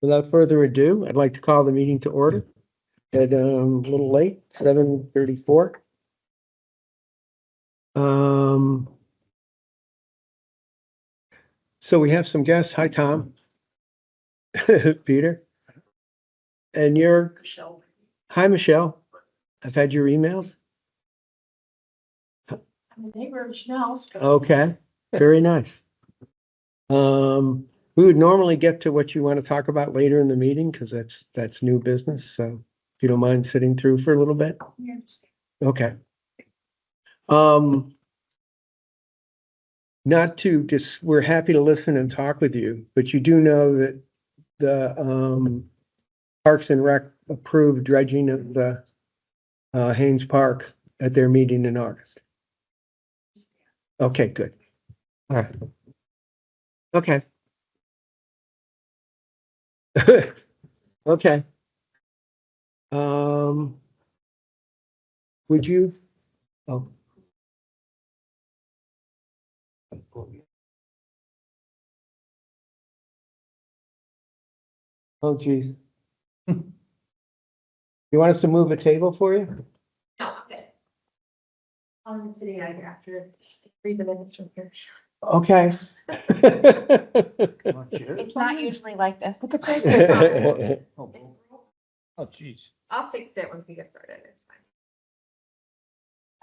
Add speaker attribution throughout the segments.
Speaker 1: Without further ado, I'd like to call the meeting to order at a little late, 7:34. So we have some guests. Hi, Tom. Peter. And you're,
Speaker 2: Michelle.
Speaker 1: hi, Michelle. I've had your emails.
Speaker 2: I'm a neighbor of Chanel's.
Speaker 1: Okay, very nice. We would normally get to what you want to talk about later in the meeting because that's new business. So if you don't mind sitting through for a little bit. Okay. Not to just, we're happy to listen and talk with you, but you do know that the Parks and Rec approved dredging of the Haynes Park at their meeting in August. Okay, good. All right. Okay. Okay. Would you? Oh. Oh, geez. You want us to move a table for you?
Speaker 2: No, I'm good. I'm sitting out here after 3 minutes from here.
Speaker 1: Okay.
Speaker 3: It's not usually like this.
Speaker 4: Oh, geez.
Speaker 2: I'll fix it once we get started. It's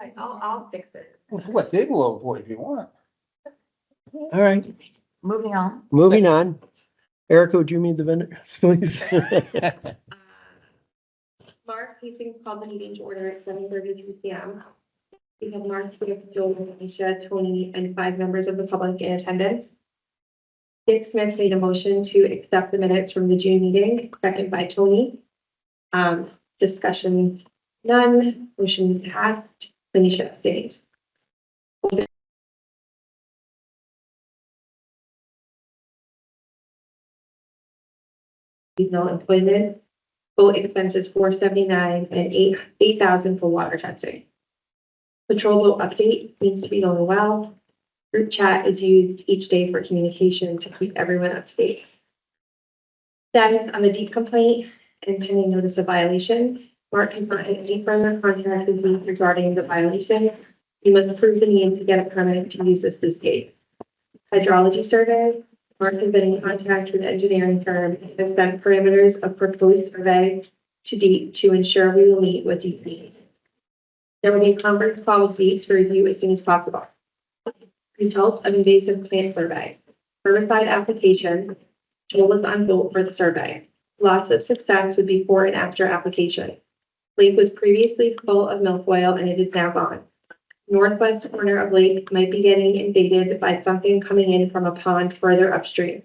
Speaker 2: fine. I'll fix it.
Speaker 4: We'll put a table over for you if you want.
Speaker 1: All right,
Speaker 3: Moving on.
Speaker 1: moving on. Erica, would you read the minutes, please?
Speaker 2: Mark Hastings called the meeting to order at 7:32 p.m. We have Mark, Joel, Anisha, Tony, and 5 members of the public in attendance. Dick Smith made a motion to accept the minutes from the June meeting, second by Tony. Discussion none, motion passed, Anisha abstained. Seasonal employment, full expenses $479 and $8,000 for water testing. Patrol boat update needs to be going well. Group chat is used each day for communication to keep everyone up to date. Status on the deep complaint and pending notice of violation. Mark has not had any further contact with me regarding the violation. You must approve the need to get a permit to use this sluice gate. Hydrology survey. Mark has been in contact with the engineering firm and has sent parameters of proposed survey to DEEP to ensure we will meet what DEEP needs. There will be a conference call with DEEP to review as soon as possible. Result of invasive plant survey. Herbicide application. Joel was on vote for the survey. Lots of success would be before and after application. Lake was previously full of milfoil and it is now gone. Northwest corner of lake might be getting invaded by something coming in from a pond further upstream.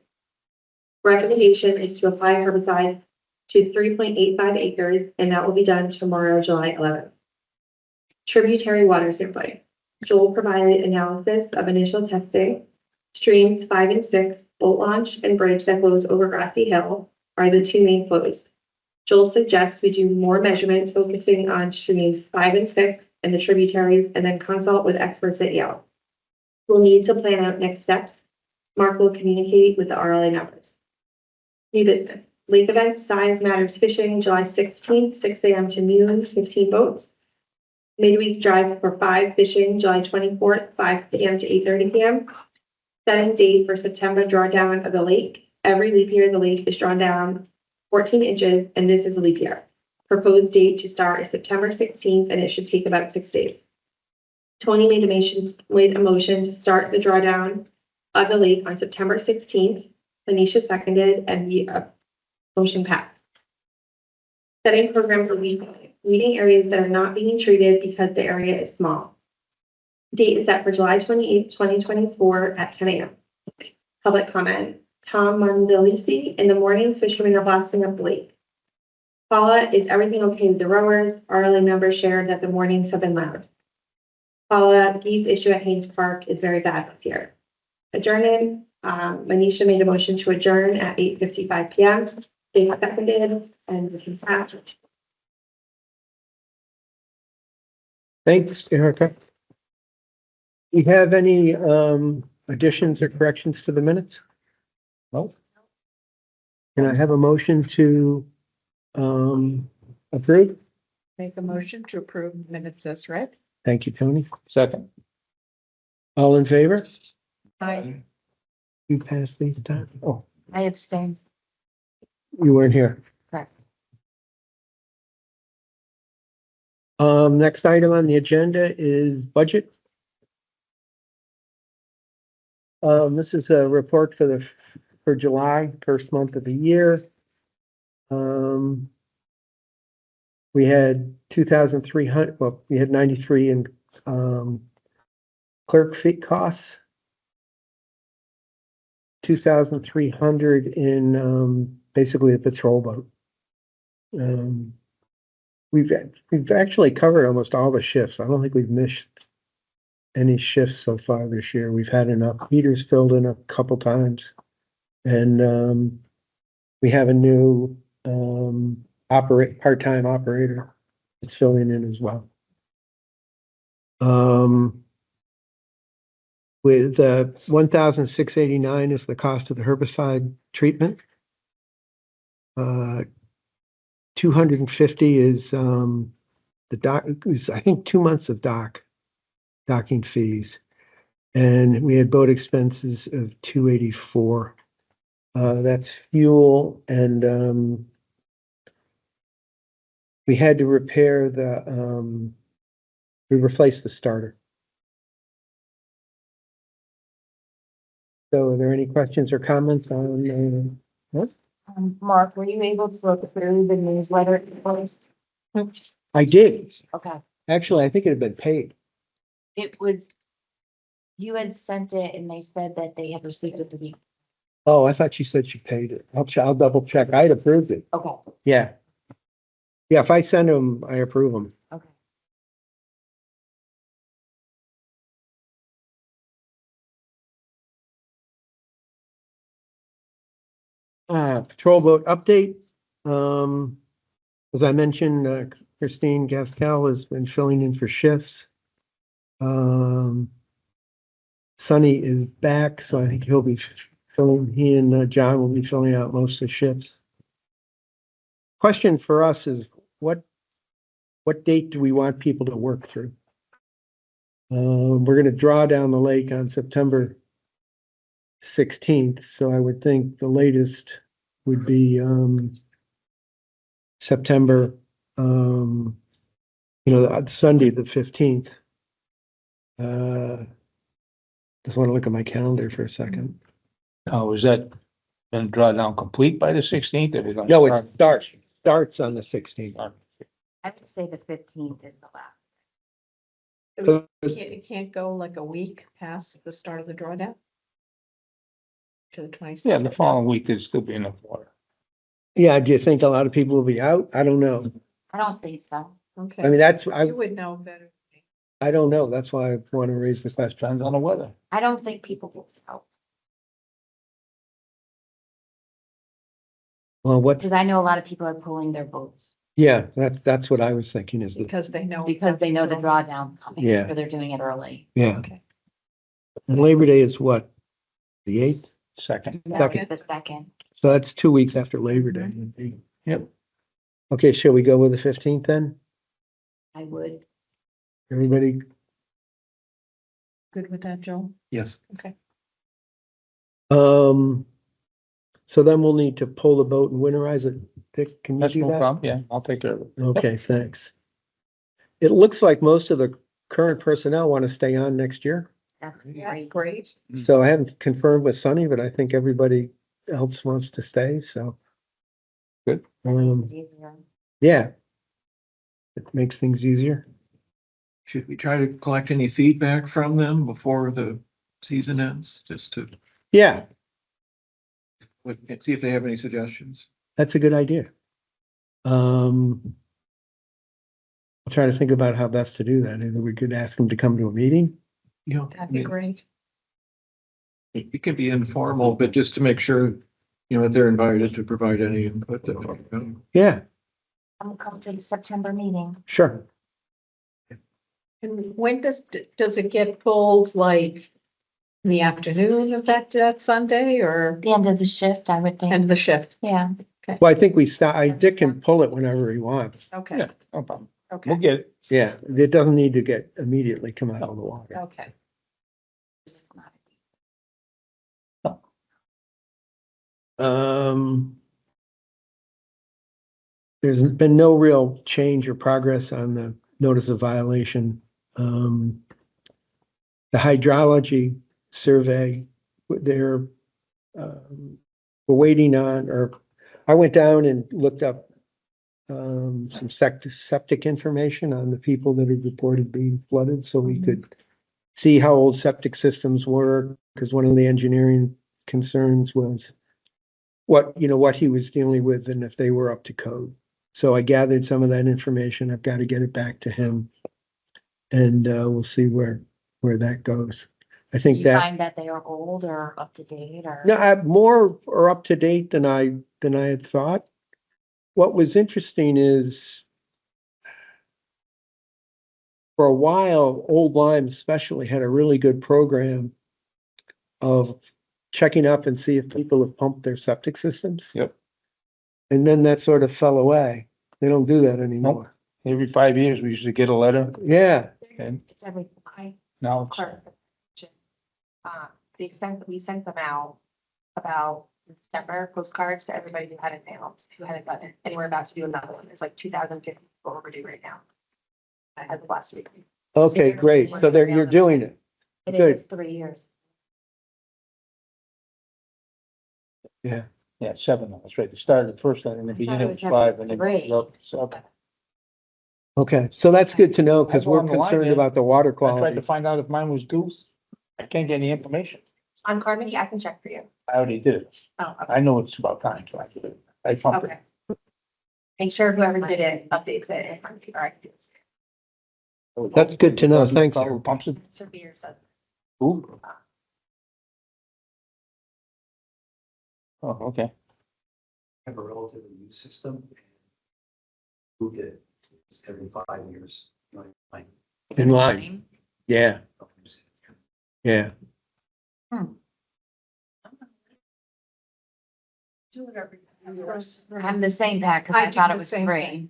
Speaker 2: Recommendation is to apply herbicide to 3.85 acres, and that will be done tomorrow, July 11th. Tributary water sampling. Joel provided analysis of initial testing. Streams 5 and 6, boat launch and bridge that flows over Grassy Hill are the 2 main flows. Joel suggests we do more measurements focusing on streams 5 and 6 and the tributaries, and then consult with experts at Yale. We'll need to plan out next steps. Mark will communicate with the RLA members. New business. Lake events, size matters fishing, July 16th, 6 a.m. to noon, 15 boats. Midweek drive for 5 fishing, July 24th, 5 p.m. to 8:30 p.m. Setting date for September drawdown of the lake. Every leap year, the lake is drawn down 14 inches, and this is a leap year. Proposed date to start is September 16th, and it should take about 6 days. Tony made a motion to start the drawdown of the lake on September 16th. Anisha seconded, and the motion passed. Setting program for weeding areas that are not being treated because the area is small. Date is set for July 28th, 2024 at 10 a.m. Public comment. Tom Mondolisi, in the mornings, fishermen are blasting up the lake. Paula, is everything okay with the rowers? RLA members shared that the mornings have been loud. Paula, geese issue at Haynes Park is very bad this year. Adjourning. Manisha made a motion to adjourn at 8:55 p.m. They seconded, and we can start.
Speaker 1: Thanks, Erica. Do you have any additions or corrections to the minutes? No. Can I have a motion to, approve?
Speaker 5: Make a motion to approve minutes as read.
Speaker 1: Thank you, Tony.
Speaker 4: Second.
Speaker 1: All in favor?
Speaker 5: Aye.
Speaker 1: You passed these down. Oh,
Speaker 3: I abstain.
Speaker 1: you weren't here.
Speaker 3: Correct.
Speaker 1: Next item on the agenda is budget. This is a report for July, first month of the year. We had 2,300, well, we had 93 in, clerk fee costs. 2,300 in, basically a patrol boat. We've actually covered almost all the shifts. I don't think we've missed any shifts so far this year. We've had enough heaters filled in a couple times. And, we have a new, part-time operator that's filling in as well. With 1,689 is the cost of the herbicide treatment. 250 is the dock, is I think 2 months of docking fees. And we had boat expenses of 284. That's fuel and we had to repair we replaced the starter. So are there any questions or comments on,
Speaker 3: Mark, were you able to look through the newsletter post?
Speaker 1: I did.
Speaker 3: Okay,
Speaker 1: Actually, I think it had been paid.
Speaker 3: it was, you had sent it and they said that they had received it the week.
Speaker 1: Oh, I thought she said she paid it. I'll double check. I'd approved it.
Speaker 3: Okay,
Speaker 1: Yeah. Yeah, if I send them, I approve them.
Speaker 3: okay.
Speaker 1: Patrol boat update. As I mentioned, Christine Gaskell has been filling in for shifts. Sonny is back, so I think he and John will be filling out most of the shifts. Question for us is what date do we want people to work through? We're gonna draw down the lake on September 16th, so I would think the latest would be September, Sunday, the 15th. Just want to look at my calendar for a second.
Speaker 4: Oh, is that gonna draw down complete by the 16th?
Speaker 1: No, it starts on the 16th.
Speaker 3: I would say the 15th is the last.
Speaker 5: It can't go like a week past the start of the drawdown? To the 26th?
Speaker 4: Yeah, the following week there'd still be enough water.
Speaker 1: Yeah, do you think a lot of people will be out? I don't know.
Speaker 3: I don't think so.
Speaker 1: I mean,
Speaker 5: Okay, you would know better.
Speaker 1: I don't know. That's why I want to raise the question.
Speaker 4: Depends on the weather.
Speaker 3: I don't think people will be out.
Speaker 1: Well,
Speaker 3: Because I know a lot of people are pulling their boats
Speaker 1: yeah, that's what I was thinking is that,
Speaker 5: Because they know.
Speaker 3: because they know the drawdown's coming.
Speaker 1: Yeah.
Speaker 3: Or they're doing it early.
Speaker 1: yeah.
Speaker 5: Okay.
Speaker 1: And Labor Day is what? The 8th?
Speaker 4: Second.
Speaker 1: Second.
Speaker 3: The second.
Speaker 1: So that's 2 weeks after Labor Day. would be.
Speaker 4: Yep.
Speaker 1: Okay, shall we go with the 15th then?
Speaker 3: I would.
Speaker 1: Everybody,
Speaker 5: Good with that, Joe?
Speaker 6: Yes.
Speaker 5: Okay.
Speaker 1: so then we'll need to pull the boat and winterize it. Dick, can you
Speaker 4: That's
Speaker 1: do
Speaker 4: no
Speaker 1: that?
Speaker 4: problem. Yeah, I'll take care of it.
Speaker 1: Okay, thanks. It looks like most of the current personnel want to stay on next year.
Speaker 3: That's
Speaker 5: That's
Speaker 3: great.
Speaker 5: great.
Speaker 1: So I haven't confirmed with Sunny, but I think everybody else wants to stay, so.
Speaker 4: Good.
Speaker 3: That makes
Speaker 1: Um,
Speaker 3: it easier.
Speaker 1: yeah. It makes things easier.
Speaker 6: Should we try to collect any feedback from them before the season ends, just to
Speaker 1: Yeah,
Speaker 6: see if they have any suggestions?
Speaker 1: that's a good idea. I'll try to think about how best to do that. Either we could ask them to come to a meeting.
Speaker 6: Yeah.
Speaker 5: That'd be great.
Speaker 6: It can be informal, but just to make sure, that they're invited to provide any input that.
Speaker 1: Yeah,
Speaker 3: I'm come to the September meeting.
Speaker 1: sure.
Speaker 5: And when does it get pulled, like, in the afternoon of that Sunday or
Speaker 3: The end of the shift, I would
Speaker 5: end
Speaker 3: think.
Speaker 5: of the shift?
Speaker 3: Yeah.
Speaker 1: Well, I think Dick can pull it whenever he wants.
Speaker 5: Okay,
Speaker 4: Yeah, no problem.
Speaker 5: okay,
Speaker 4: We'll get it.
Speaker 1: Yeah, it doesn't need to get immediately come out of the water.
Speaker 5: okay.
Speaker 1: Um, there's been no real change or progress on the notice of violation. The hydrology survey, they're, we're waiting on, or I went down and looked up some septic information on the people that had reported being flooded, so we could see how old septic systems were, because one of the engineering concerns was what he was dealing with and if they were up to code. So I gathered some of that information. I've got to get it back to him. And we'll see where that goes. I
Speaker 3: Did
Speaker 1: think
Speaker 3: you
Speaker 1: that,
Speaker 3: find that they are old or up to date or?
Speaker 1: no, more are up to date than I had thought. What was interesting is for a while, Old Lyme especially had a really good program of checking up and see if people have pumped their septic systems.
Speaker 4: Yep.
Speaker 1: And then that sort of fell away. They don't do that anymore.
Speaker 4: Every 5 years, we usually get a letter
Speaker 1: Yeah,
Speaker 4: and
Speaker 3: It's every,
Speaker 4: now it's,
Speaker 7: Clarification. We sent them out about December postcards to everybody who hadn't mailed, who hadn't done it, and we're about to do another one. There's like 2,050 people overdue right now. As of last week.
Speaker 1: okay, great. So you're doing it.
Speaker 3: it
Speaker 1: Good.
Speaker 3: is 3 years.
Speaker 1: Yeah.
Speaker 4: yeah, 7, that's right. They started the first one in the beginning, it was 5 and then.
Speaker 3: Three.
Speaker 4: So
Speaker 1: Okay, so that's good to know because
Speaker 4: I go
Speaker 1: we're
Speaker 4: on the line
Speaker 1: concerned
Speaker 4: there.
Speaker 1: about the water
Speaker 4: I tried to
Speaker 1: quality.
Speaker 4: find out if mine was due. I can't get any information.
Speaker 7: On Carmody, I can check for you.
Speaker 4: I already did it.
Speaker 7: Oh, okay.
Speaker 4: I know it's about time, so I did it. I pumped it.
Speaker 7: Okay. Make sure whoever did it updates it. All right.
Speaker 1: That's good to know. Thanks,
Speaker 4: Probably
Speaker 1: Eric.
Speaker 4: Pumps it.
Speaker 7: Severe stuff.
Speaker 4: Ooh. Oh, okay.
Speaker 8: Have a relatively new system. And moved it every 5 years. Like,
Speaker 1: In line, yeah, yeah.
Speaker 5: Do it every few years.
Speaker 3: I'm the same, Pat, because
Speaker 5: I
Speaker 3: I
Speaker 5: do
Speaker 3: thought
Speaker 5: the
Speaker 3: it was
Speaker 5: same
Speaker 3: 3.
Speaker 5: thing.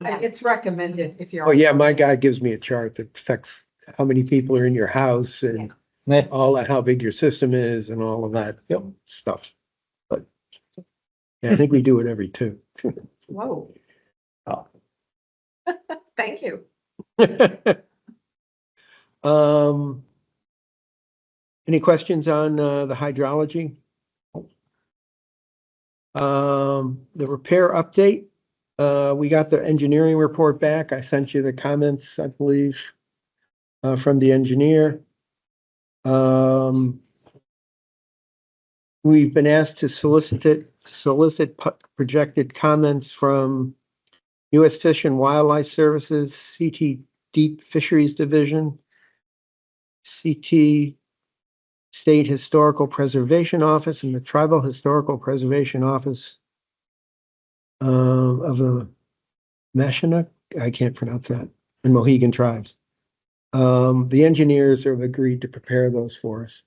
Speaker 5: It's recommended if you're.
Speaker 1: Oh, yeah, my guy gives me a chart that affects how many people are in your house and
Speaker 4: Yeah.
Speaker 1: all that, how big your system is and all of that stuff. But yeah, I think we do it every 2.
Speaker 5: Whoa.
Speaker 1: Oh.
Speaker 5: Thank you.
Speaker 1: Any questions on the hydrology? The repair update, we got the engineering report back. I sent you the comments, I believe, from the engineer. We've been asked to solicit projected comments from U.S. Fish and Wildlife Services, CT Deep Fisheries Division, CT State Historical Preservation Office, and the Tribal Historical Preservation Office of the Meshonak, I can't pronounce that, and Mohegan tribes. The engineers have agreed to prepare those for us.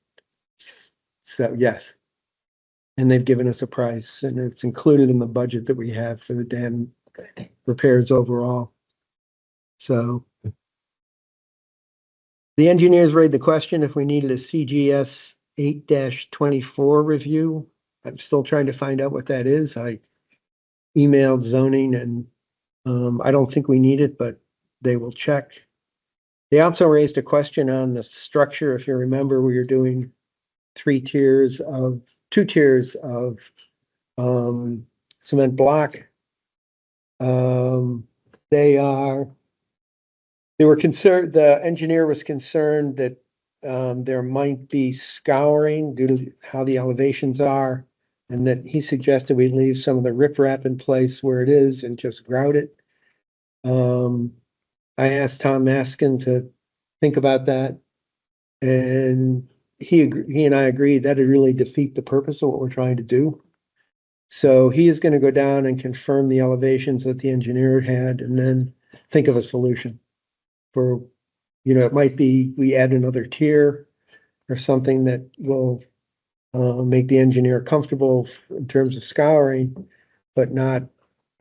Speaker 1: So, yes. And they've given us a price, and it's included in the budget that we have for the dam repairs overall. So the engineers raised the question if we needed a CGS 8-24 review. I'm still trying to find out what that is. I emailed zoning and I don't think we need it, but they will check. They also raised a question on the structure. If you remember, we were doing 2 tiers of cement block. They were concerned, the engineer was concerned that there might be scouring due to how the elevations are, and that he suggested we leave some of the riprap in place where it is and just grout it. I asked Tom Maskin to think about that, and he and I agreed that would really defeat the purpose of what we're trying to do. So he is going to go down and confirm the elevations that the engineer had, and then think of a solution for, it might be we add another tier. or something that will make the engineer comfortable in terms of scouring, but not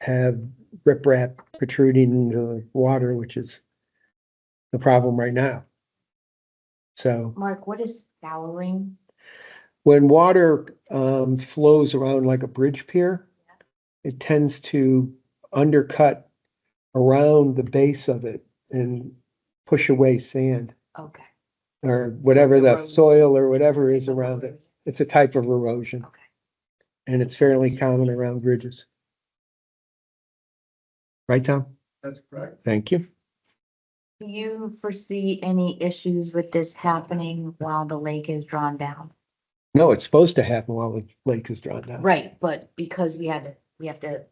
Speaker 1: have riprap protruding into the water, which is the problem right now. So
Speaker 3: Mark, what is scouring?
Speaker 1: when water flows around like a bridge pier, it tends to undercut around the base of it and push away sand
Speaker 3: Okay.
Speaker 1: or whatever the
Speaker 3: erosion.
Speaker 1: soil or whatever is around it. It's a type of erosion.
Speaker 3: Okay.
Speaker 1: And it's fairly common around bridges. Right, Tom?
Speaker 8: That's correct.
Speaker 1: Thank you.
Speaker 3: Do you foresee any issues with this happening while the lake is drawn down?
Speaker 1: No, it's supposed to happen while the lake is drawn down.
Speaker 3: Right, but because we have to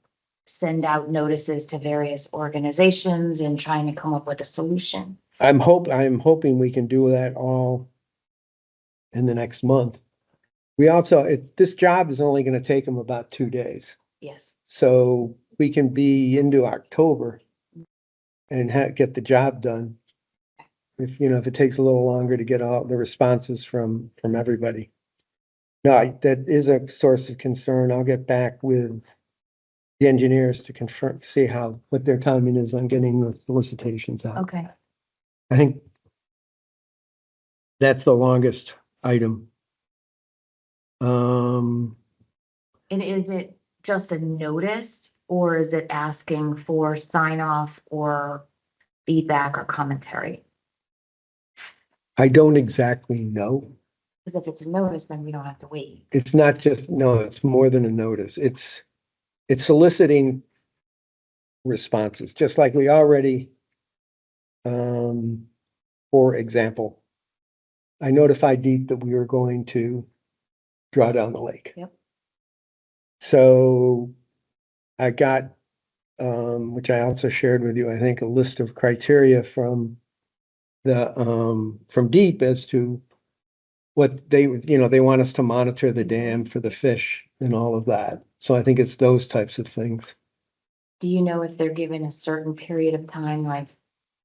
Speaker 3: send out notices to various organizations and trying to come up with a solution.
Speaker 1: I'm hoping we can do that all in the next month. We also, this job is only gonna take them about 2 days.
Speaker 3: Yes.
Speaker 1: So we can be into October and get the job done. If it takes a little longer to get all the responses from everybody. No, that is a source of concern. I'll get back with the engineers to confirm, see what their timing is on getting the solicitations out.
Speaker 3: Okay.
Speaker 1: I think that's the longest item.
Speaker 3: And is it just a notice or is it asking for sign off or feedback or commentary?
Speaker 1: I don't exactly know.
Speaker 3: Because if it's a notice, then we don't have to wait.
Speaker 1: It's not just, no, it's more than a notice. It's soliciting responses, just like we already, for example, I notified Deep that we were going to draw down the lake.
Speaker 3: Yep.
Speaker 1: So I got, which I also shared with you, I think, a list of criteria from Deep as to what they want us to monitor the dam for the fish and all of that. So I think it's those types of things.
Speaker 3: Do you know if they're given a certain period of time, like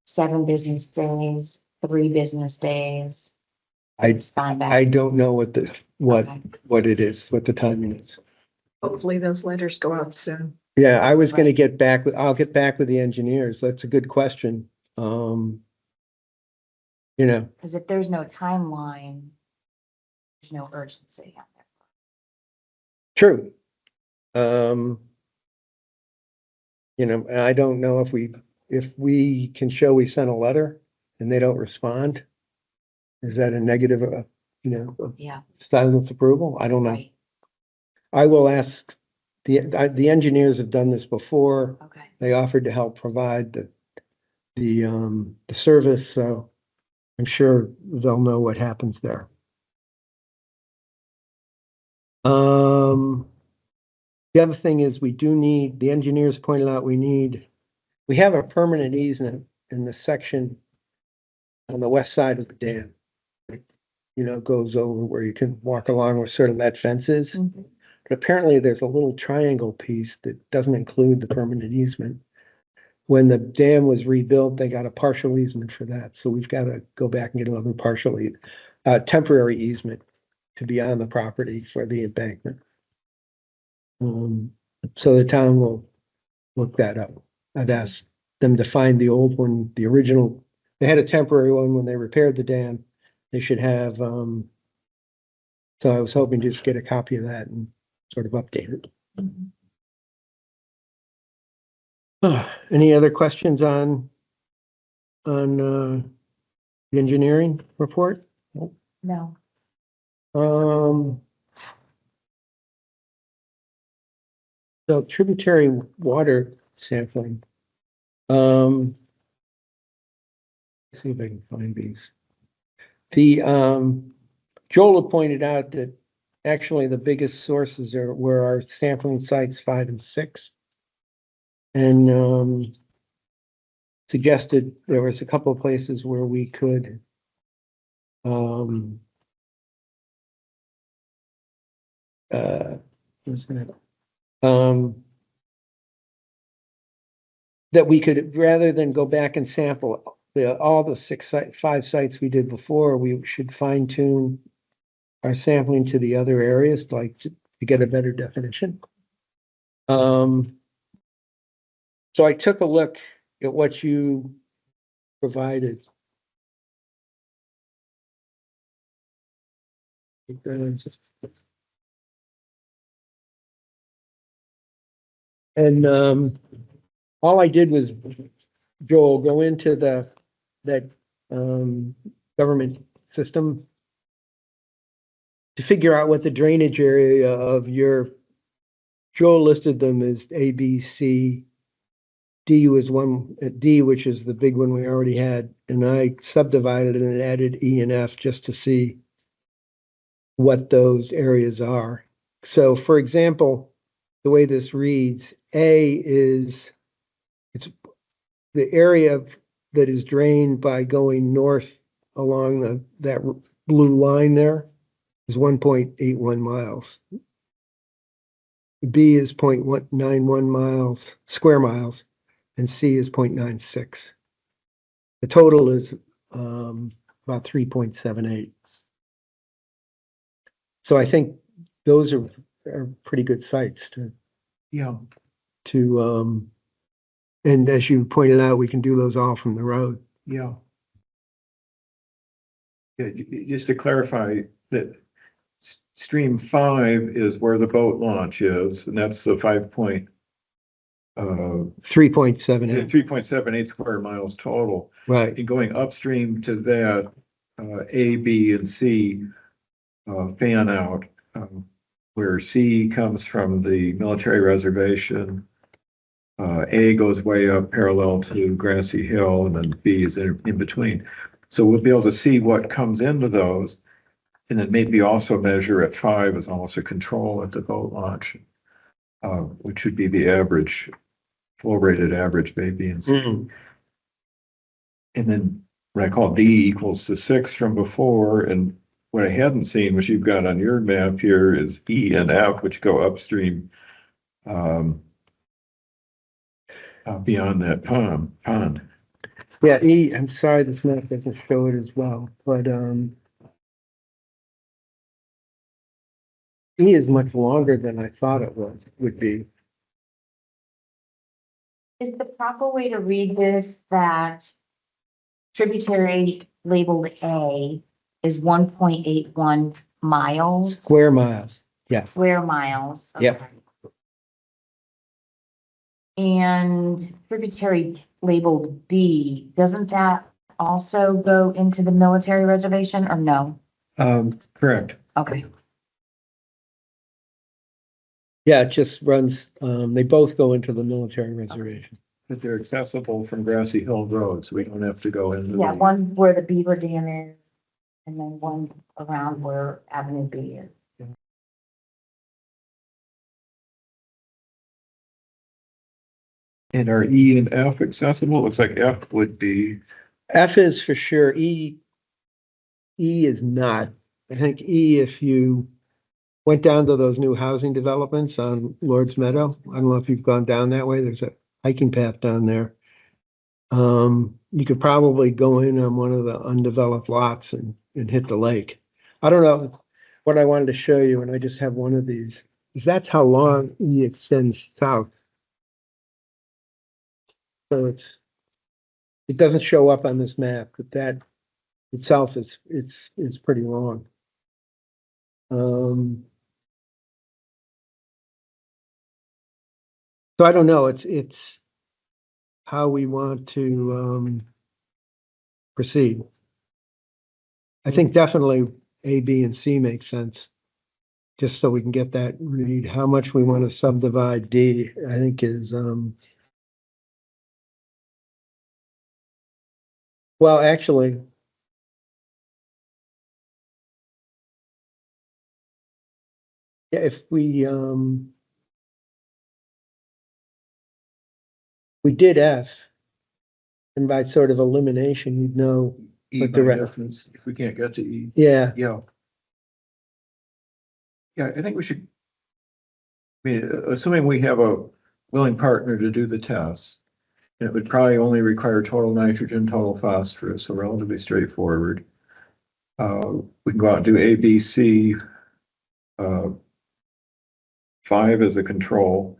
Speaker 3: 7 business days, 3 business days?
Speaker 1: I
Speaker 3: Respond back.
Speaker 1: I don't know what
Speaker 3: Okay.
Speaker 1: it is, what the timing is.
Speaker 5: Hopefully those letters go out soon.
Speaker 1: Yeah, I was gonna I'll get back with the engineers. That's a good question.
Speaker 3: Because if there's no timeline, there's no urgency on there.
Speaker 1: true. I don't know if we can show we sent a letter and they don't respond. Is that a negative,
Speaker 3: Yeah,
Speaker 1: silence approval? I don't know.
Speaker 3: right,
Speaker 1: I will ask, the engineers have done this before.
Speaker 3: okay.
Speaker 1: They offered to help provide the service, so I'm sure they'll know what happens there. The other thing is the engineers pointed out we have a permanent easement in the section on the west side of the dam. Goes over where you can walk along where sort of that fence is.
Speaker 3: Mhm.
Speaker 1: But apparently there's a little triangle piece that doesn't include the permanent easement. When the dam was rebuilt, they got a partial easement for that. So we've got to go back and get another temporary easement to be on the property for the embankment. So the town will look that up. I've asked them to find the old one, the original. They had a temporary one when they repaired the dam. They should have, so I was hoping to just get a copy of that and sort of update it. Any other questions on the engineering report?
Speaker 3: No,
Speaker 1: So tributary water sampling. Let's see if I can find these. Joel had pointed out that actually the biggest sources were our sampling sites 5 and 6. And suggested there was a couple of places where we could where's that? That we could, rather than go back and sample all the five sites we did before, we should fine tune our sampling to the other areas, like to get a better definition. So I took a look at what you provided. And all I did was, Joel, go into that government system to figure out what the drainage area of your, Joel listed them as A, B, C. D was one, D, which is the big one we already had, and I subdivided it and added E and F just to see what those areas are. So for example, the way this reads, A is, it's the area that is drained by going north along that blue line there is 1.81 miles. B is 0.191 miles, square miles, and C is 0.96. The total is about 3.78. So I think those are pretty good sites
Speaker 6: Yeah.
Speaker 1: and as you pointed out, we can do those all from the road.
Speaker 6: Yeah. Yeah, just to clarify that stream 5 is where the boat launch is, and that's the 3.78
Speaker 1: 3.78,
Speaker 6: square miles total.
Speaker 1: right,
Speaker 6: And going upstream to that, A, B, and C fan out, where C comes from the military reservation. A goes way up parallel to Grassy Hill, and then B is in between. So we'll be able to see what comes into those. And then maybe also measure at 5 as almost a control at the boat launch, which should be the average, flow rated average by B and C.
Speaker 1: Mm.
Speaker 6: And then what I call D equals the 6 from before. And what I hadn't seen, which you've got on your map here, is E and F, which go upstream beyond that pond.
Speaker 1: Yeah, E, I'm sorry, this map doesn't show it as well, but E is much longer than I thought it would be.
Speaker 3: Is the proper way to read this that tributary labeled A is 1.81 miles,
Speaker 1: Square miles, yeah.
Speaker 3: square miles?
Speaker 1: Yep.
Speaker 3: Okay. And tributary labeled B, doesn't that also go into the military reservation or no?
Speaker 6: Correct.
Speaker 3: Okay.
Speaker 1: Yeah, it just runs, they both go into the military reservation.
Speaker 6: That they're accessible from Grassy Hill Road, so we don't have to go into.
Speaker 3: Yeah, one where the Beaver Dam is, and then one around where Avenue B is.
Speaker 6: And are E and F accessible? Looks like F would be.
Speaker 1: F is for sure, E is not. I think E, if you went down to those new housing developments on Lord's Meadow, I don't know if you've gone down that way, there's a hiking path down there. You could probably go in on one of the undeveloped lots and hit the lake. I don't know what I wanted to show you, and I just have one of these, is that's how long E extends south. So it doesn't show up on this map, but that itself is pretty long. So I don't know, it's how we want to proceed. I think definitely A, B, and C makes sense. Just so we can get that read, how much we want to subdivide D, I think is well, actually, yeah, if we did F, and by sort of elimination, you'd know,
Speaker 6: E
Speaker 1: But the
Speaker 6: by
Speaker 1: re-
Speaker 6: difference, if we can't get to E.
Speaker 1: yeah,
Speaker 6: Yeah. Yeah, I think we should. I mean, assuming we have a willing partner to do the tests, It would probably only require total nitrogen, total phosphorus, so relatively straightforward. We can go out and do A, B, C. 5 as a control.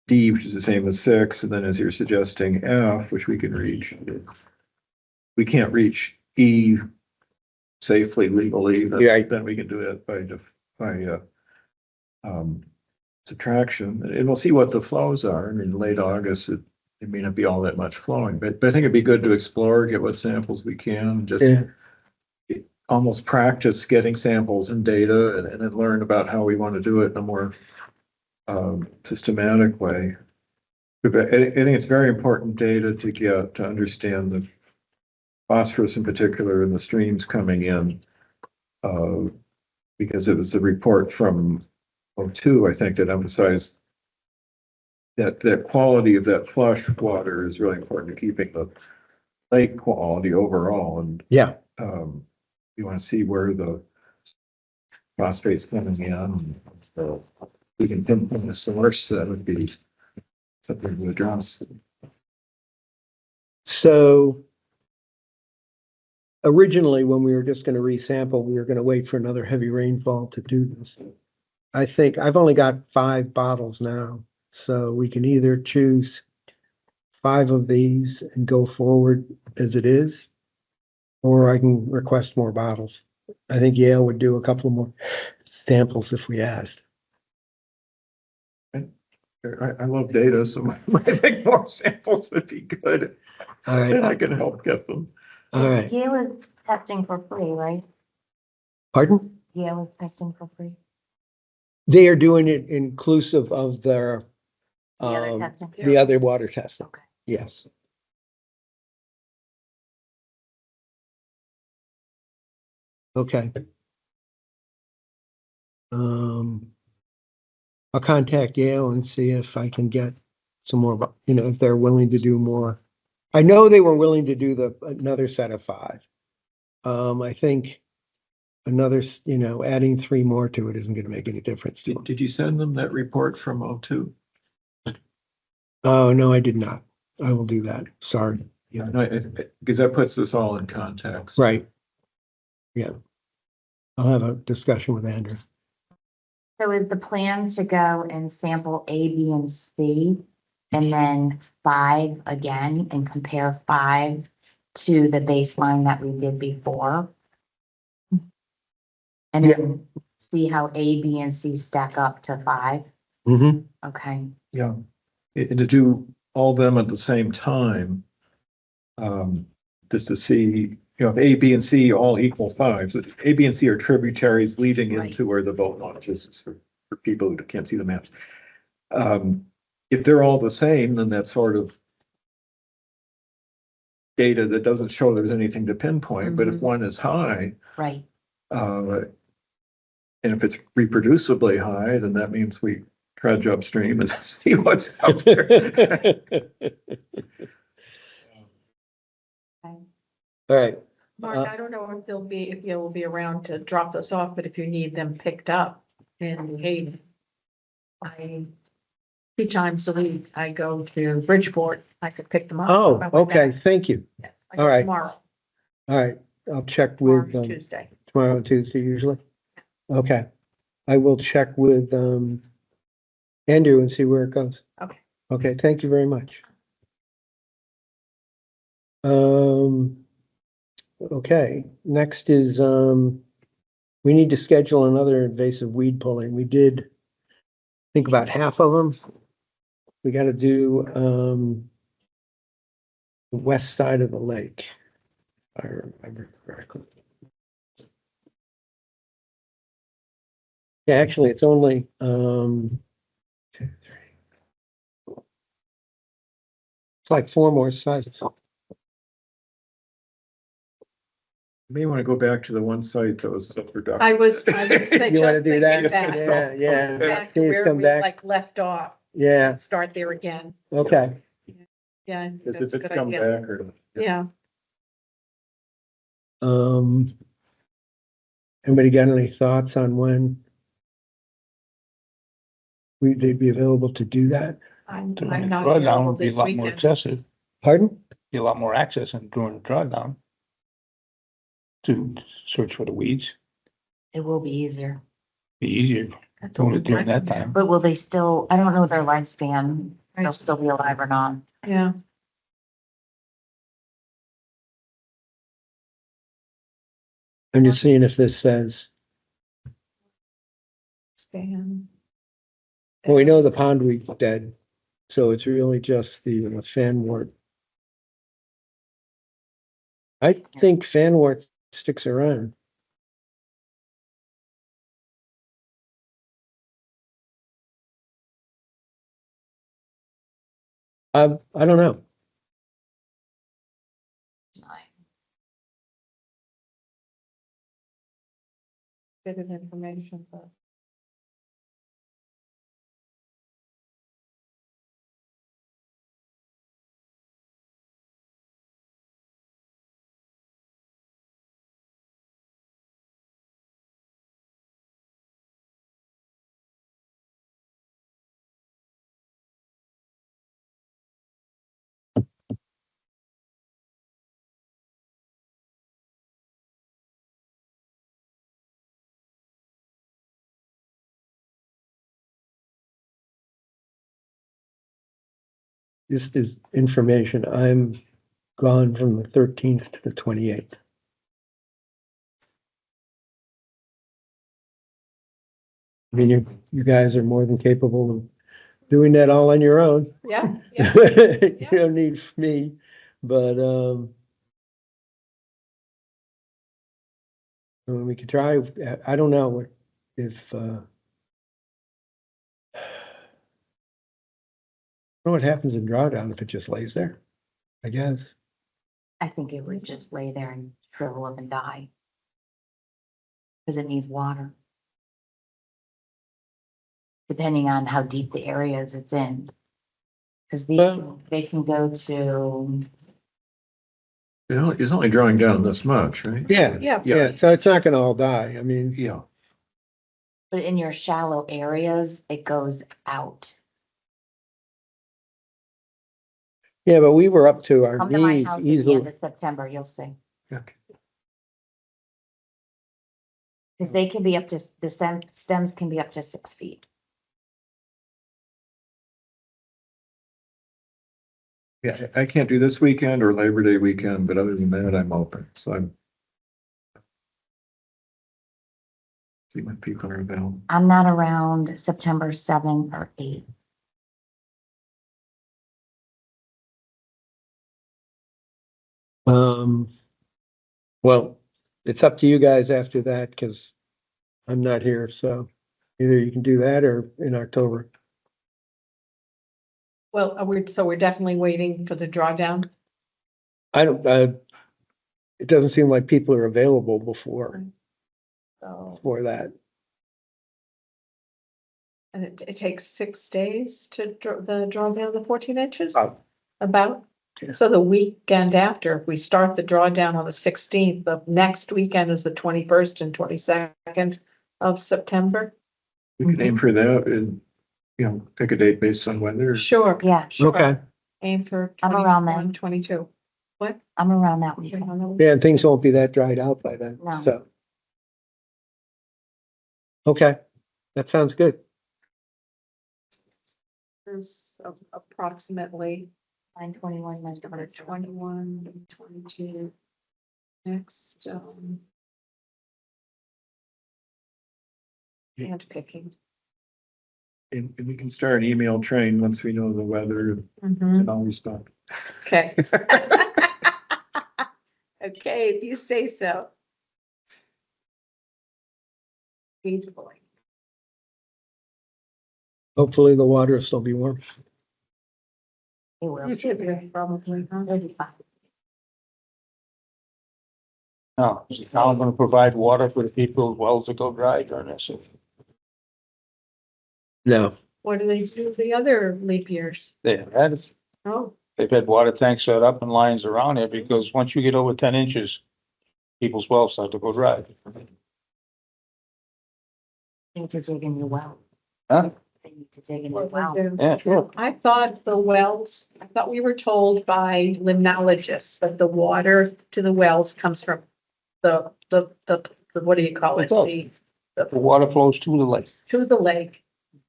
Speaker 6: D, which is the same as 6, and then as you're suggesting, F, which we can reach. We can't reach E safely legally,
Speaker 1: Right.
Speaker 6: then we can do it by subtraction, and we'll see what the flows are. I mean, late August, it may not be all that much flowing, but I think it'd be good to explore, get what samples we can, just
Speaker 1: Yeah.
Speaker 6: almost practice getting samples and data and then learn about how we want to do it in a more systematic way. But I think it's very important data to get to understand the phosphorus in particular in the streams coming in. Because it was a report from '02, I think, that emphasized that quality of that flush water is really important to keeping the lake quality overall. And
Speaker 1: Yeah.
Speaker 6: you want to see where the phosphate's coming in. So we can pinpoint the source, that would be something to address.
Speaker 1: So originally, when we were just gonna resample, we were gonna wait for another heavy rainfall to do this. I think I've only got 5 bottles now, so we can either choose 5 of these and go forward as it is, or I can request more bottles. I think Yale would do a couple more samples if we asked.
Speaker 6: I love data, so I think more samples would be good,
Speaker 1: All
Speaker 6: and I
Speaker 1: right,
Speaker 6: can help get them.
Speaker 1: all right.
Speaker 3: Yale is testing for free, right?
Speaker 1: Pardon?
Speaker 3: Yale is testing for free.
Speaker 1: They are doing it inclusive of their,
Speaker 3: The other
Speaker 1: um,
Speaker 3: testing.
Speaker 1: the other water testing.
Speaker 3: Okay.
Speaker 1: Yes. Okay. I'll contact Yale and see if I can get some more, if they're willing to do more. I know they were willing to do another set of 5. I think another, adding 3 more to it isn't gonna make any difference to them.
Speaker 6: Did you send them that report from '02?
Speaker 1: Oh, no, I did not. I will do that. Sorry.
Speaker 6: Yeah, no, because that puts this all in context.
Speaker 1: Right. Yeah. I'll have a discussion with Andrew.
Speaker 3: So is the plan to go and sample A, B, and C, and then 5 again and compare 5 to the baseline that we did before? And then see how A, B, and C stack up to 5?
Speaker 1: Mm-hmm.
Speaker 3: Okay,
Speaker 6: Yeah, and to do all them at the same time. Just to see, if A, B, and C all equal 5, so A, B, and C are tributaries leading
Speaker 3: Right.
Speaker 6: into where the boat launch is for people who can't see the maps. If they're all the same, then that's sort of data that doesn't show there's anything to pinpoint, but if
Speaker 3: Mhm.
Speaker 6: one is high,
Speaker 3: right.
Speaker 6: and if it's reproducibly high, then that means we trudge upstream and see what's out there.
Speaker 1: All right.
Speaker 5: Mark, I don't know if you'll be around to drop those off, but if you need them picked up in New Haven. 2 times a week, I go to Bridgeport, I could pick them up.
Speaker 1: Oh,
Speaker 5: on my way
Speaker 1: okay.
Speaker 5: back.
Speaker 1: Thank you.
Speaker 5: Yes, I go
Speaker 1: All right.
Speaker 5: Tomorrow,
Speaker 1: All right. I'll check
Speaker 5: tomorrow
Speaker 1: with,
Speaker 5: and Tuesday.
Speaker 1: tomorrow and Tuesday usually. Okay. I will check with, Andrew and see where it goes.
Speaker 5: Okay.
Speaker 1: Okay. Thank you very much. Okay, next is, we need to schedule another invasive weed pulling. We did, I think about half of them. We gotta do, the west side of the lake. If I remember correctly. Yeah, actually, it's only, 2, 3. It's like 4 more sizes.
Speaker 6: You may want to go back to the one site that was productive.
Speaker 5: I was
Speaker 1: You wanna
Speaker 5: just
Speaker 1: do
Speaker 5: thinking
Speaker 1: that?
Speaker 5: back.
Speaker 1: Yeah.
Speaker 5: Back to
Speaker 1: Please
Speaker 5: where
Speaker 1: come
Speaker 5: we
Speaker 1: back.
Speaker 5: like left off,
Speaker 1: Yeah,
Speaker 5: start there again.
Speaker 1: okay.
Speaker 5: Yeah,
Speaker 6: Because
Speaker 5: that's
Speaker 6: if
Speaker 5: a
Speaker 6: it's
Speaker 5: good
Speaker 6: come
Speaker 5: idea.
Speaker 6: back or.
Speaker 5: Yeah,
Speaker 1: Anybody got any thoughts on when they'd be available to do that?
Speaker 5: I'm
Speaker 4: Doing a
Speaker 5: not
Speaker 4: drawdown
Speaker 5: available
Speaker 4: would be a
Speaker 5: this
Speaker 4: lot more
Speaker 5: weekend.
Speaker 4: excessive,
Speaker 1: Pardon?
Speaker 4: be a lot more access and during the drawdown. To search for the weeds,
Speaker 3: It will be easier,
Speaker 4: be easier
Speaker 5: That's a
Speaker 4: doing
Speaker 5: long
Speaker 4: it during
Speaker 5: time
Speaker 4: that
Speaker 5: from now.
Speaker 4: time.
Speaker 3: but will they still, I don't know their lifespan, they'll
Speaker 5: Right.
Speaker 3: still be alive or not.
Speaker 5: Yeah,
Speaker 1: I'm just seeing if this says,
Speaker 5: span.
Speaker 1: well, we know the pondweed's dead, so it's really just the fanwort. I think fanwort sticks around. I don't know.
Speaker 5: Bit of information, but.
Speaker 1: This is information. I'm gone from the 13th to the 28th. I mean, you guys are more than capable of doing that all on your own.
Speaker 5: Yeah, yeah.
Speaker 1: You don't need me, but, we could try, I don't know if, I don't know what happens in drawdown if it just lays there, I guess.
Speaker 3: I think it would just lay there and shrivel up and die. Cause it needs water. Depending on how deep the areas it's in. Cause
Speaker 1: Well-
Speaker 3: they can go to,
Speaker 6: It's only drawing down this much, right?
Speaker 1: Yeah,
Speaker 5: Yeah.
Speaker 1: yeah, so it's not gonna all die. I mean,
Speaker 6: Yeah.
Speaker 3: but in your shallow areas, it goes out.
Speaker 1: yeah, but we were up to our
Speaker 3: Come to my
Speaker 1: knees
Speaker 3: house at the end
Speaker 1: easily.
Speaker 3: of September, you'll see.
Speaker 6: Okay.
Speaker 3: Cause they can be up to, stems can be up to 6 feet.
Speaker 6: Yeah, I can't do this weekend or Labor Day weekend, but other than that, I'm open, so I'm. See when people are available.
Speaker 3: I'm not around September 7 or 8.
Speaker 1: Well, it's up to you guys after that, because I'm not here, so either you can do that or in October.
Speaker 5: Well, so we're definitely waiting for the drawdown.
Speaker 1: I don't, it doesn't seem like people are available before
Speaker 5: So,
Speaker 1: that.
Speaker 5: and it takes 6 days to draw down the 14 inches?
Speaker 1: About.
Speaker 5: About?
Speaker 1: Yeah.
Speaker 5: So the weekend after, if we start the drawdown on the 16th, the next weekend is the 21st and 22nd of September?
Speaker 6: We can aim for that and, pick a date based on weather.
Speaker 5: Sure.
Speaker 3: Yeah,
Speaker 5: Sure.
Speaker 1: Okay,
Speaker 5: Aim for
Speaker 3: I'm around
Speaker 5: 21,
Speaker 3: then.
Speaker 5: 22. What?
Speaker 3: I'm around that week.
Speaker 1: yeah, and things won't be that dried out by then,
Speaker 3: No.
Speaker 1: so. Okay, that sounds good.
Speaker 5: There's approximately
Speaker 3: 9/21, 9/22.
Speaker 5: 21, 22. Next, and picking.
Speaker 6: And we can start an email train once we know the weather and I'll respond.
Speaker 5: Okay. Okay, if you say so. Beautiful.
Speaker 1: Hopefully the water will still be warm.
Speaker 3: It will.
Speaker 5: It should be probably, huh?
Speaker 3: It'll be fine.
Speaker 4: Now, is the town gonna provide water for the people's wells that go dry during this?
Speaker 1: No,
Speaker 5: What do they do the other leap years?
Speaker 4: They have had,
Speaker 5: Oh,
Speaker 4: they've had water tanks set up and lines around there because once you get over 10 inches, people's wells start to go dry.
Speaker 3: Need to dig in your well.
Speaker 4: Huh?
Speaker 3: They need to dig in
Speaker 5: Well,
Speaker 3: it well.
Speaker 5: they do.
Speaker 4: Yeah, sure.
Speaker 5: I thought we were told by limnologists that the water to the wells comes from the, what do you call it?
Speaker 4: The water flows to the lake.
Speaker 5: To the lake.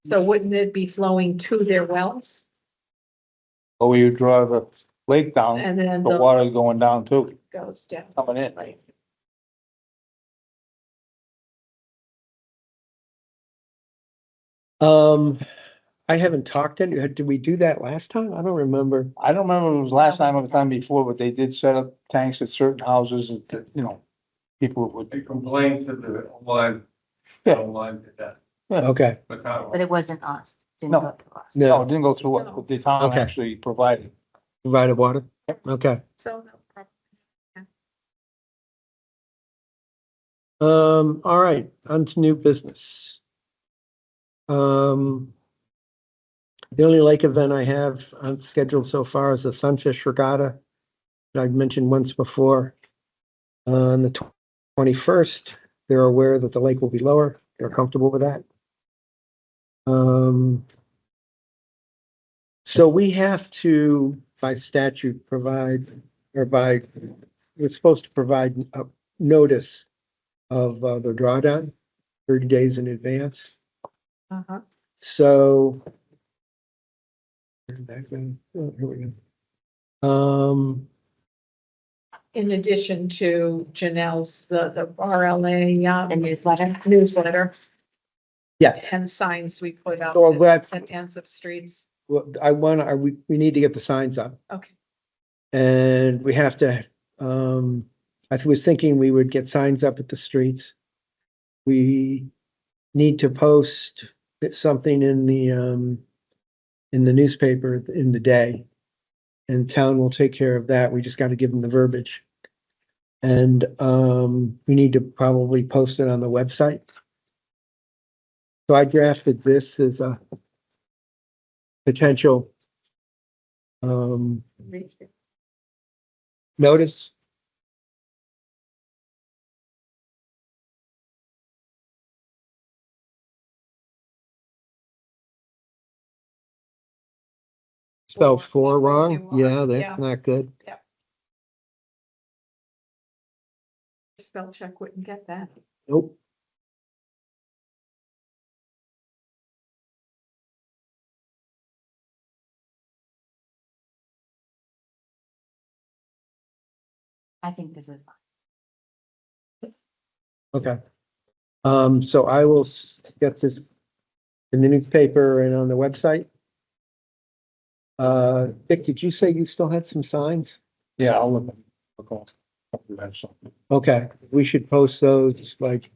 Speaker 5: So wouldn't it be flowing to their wells?
Speaker 4: Or where you draw the lake down,
Speaker 5: And then
Speaker 4: the
Speaker 5: the
Speaker 4: water going down too,
Speaker 5: goes down.
Speaker 4: coming in.
Speaker 5: Right.
Speaker 1: I haven't talked to, did we do that last time? I don't remember.
Speaker 4: I don't remember if it was last time or the time before, but they did set up tanks at certain houses that, you know, people would.
Speaker 8: They complained to the line,
Speaker 4: Yeah.
Speaker 8: line to that,
Speaker 1: Okay,
Speaker 8: but not.
Speaker 3: But it wasn't us. Didn't
Speaker 4: No.
Speaker 3: go through us.
Speaker 4: No, it
Speaker 1: no,
Speaker 4: didn't go through it, but the town
Speaker 1: Okay.
Speaker 4: actually provided.
Speaker 1: provided water?
Speaker 4: Yep.
Speaker 1: Okay.
Speaker 5: So, no problem.
Speaker 1: All right, on to new business. The only lake event I have on schedule so far is the Sunfish Regatta that I've mentioned once before. On the 21st, they're aware that the lake will be lower. They're comfortable with that. So we have to, by statute, provide, or by, we're supposed to provide a notice of the drawdown 30 days in advance.
Speaker 5: Uh-huh.
Speaker 1: So. Back then, oh, here we go.
Speaker 5: In addition to Janelle's, the RLA,
Speaker 3: The newsletter.
Speaker 5: newsletter
Speaker 1: Yes,
Speaker 5: and signs we put up
Speaker 1: well, that's,
Speaker 5: at ends of streets.
Speaker 1: well, we need to get the signs up.
Speaker 5: Okay.
Speaker 1: And we have to, I was thinking we would get signs up at the streets. We need to post something in the newspaper in the day. And town will take care of that. We just got to give them the verbiage. And, we need to probably post it on the website. So I drafted this as a potential, notice. Spelled four wrong? Yeah, that's not good.
Speaker 5: Spell check wouldn't get that.
Speaker 1: Nope.
Speaker 3: I think this is
Speaker 1: Okay. So I will get this in the newspaper and on the website. Dick, did you say you still had some signs?
Speaker 4: Yeah, I'll look off. That's something.
Speaker 1: Okay, we should post those like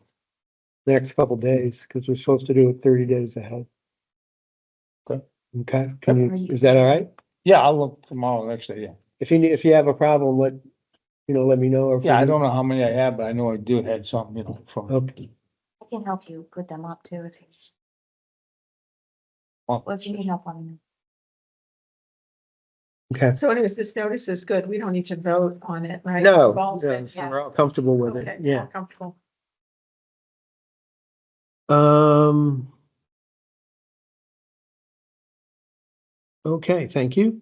Speaker 1: next couple days, because we're supposed to do it 30 days ahead.
Speaker 4: Okay.
Speaker 1: Okay, is that all right?
Speaker 4: Yeah, I'll look tomorrow, next day, yeah.
Speaker 1: If you have a problem, let me know. or if
Speaker 4: Yeah, I
Speaker 1: we-
Speaker 4: don't know how many I have, but I know I do had some, you know, from.
Speaker 1: Okay.
Speaker 3: I can help you put them up too.
Speaker 4: Well,
Speaker 3: What if you need help on?
Speaker 1: Okay,
Speaker 5: So anyways, this notice is good. We don't need to vote on it, right?
Speaker 1: no,
Speaker 5: We've all
Speaker 1: no,
Speaker 5: said,
Speaker 1: so
Speaker 5: yeah.
Speaker 1: we're all comfortable with
Speaker 5: Okay,
Speaker 1: it,
Speaker 5: all
Speaker 1: yeah.
Speaker 5: comfortable.
Speaker 1: Okay, thank you.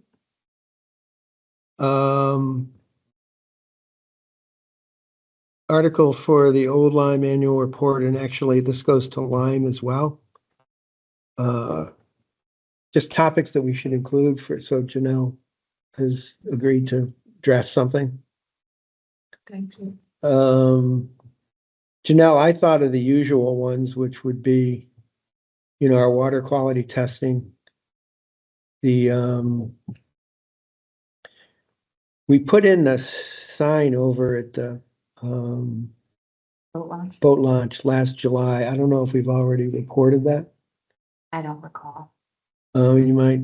Speaker 1: Article for the Old Lyme Annual Report, and actually this goes to Lyme as well. Just topics that we should include so Janelle has agreed to draft something.
Speaker 5: Thank you.
Speaker 1: Janelle, I thought of the usual ones, which would be, our water quality testing. We put in the sign over at the,
Speaker 3: Boat launch?
Speaker 1: boat launch last July. I don't know if we've already recorded that.
Speaker 3: I don't recall.
Speaker 1: You might,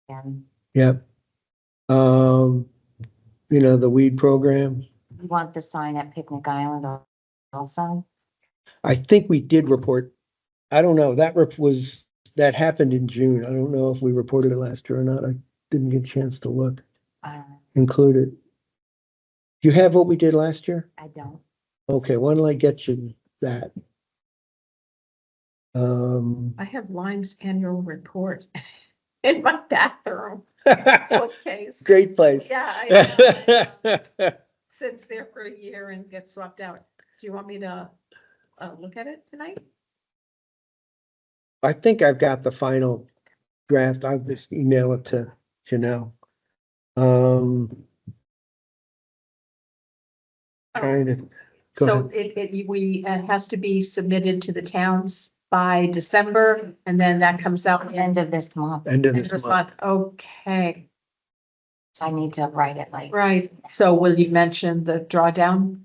Speaker 3: And
Speaker 1: yep. The weed program.
Speaker 3: you want the sign at Picnic Island also?
Speaker 1: I think we did report. I don't know. That happened in June. I don't know if we reported it last year or not. I didn't get a chance to look, include it. Do you have what we did last year?
Speaker 3: I don't.
Speaker 1: Okay, why don't I get you that?
Speaker 5: I have Lime's annual report in my bathroom bookcase.
Speaker 1: Great place.
Speaker 5: Yeah, I sits there for a year and gets swapped out. Do you want me to look at it tonight?
Speaker 1: I think I've got the final draft. I'll just email it to Janelle. Trying to, go
Speaker 5: So
Speaker 1: ahead.
Speaker 5: it has to be submitted to the towns by December, and then that comes out
Speaker 3: End of this month,
Speaker 1: End of
Speaker 5: in
Speaker 1: this
Speaker 5: this
Speaker 1: month.
Speaker 5: month. Okay,
Speaker 3: so I need to write it like.
Speaker 5: right. So will you mention the drawdown?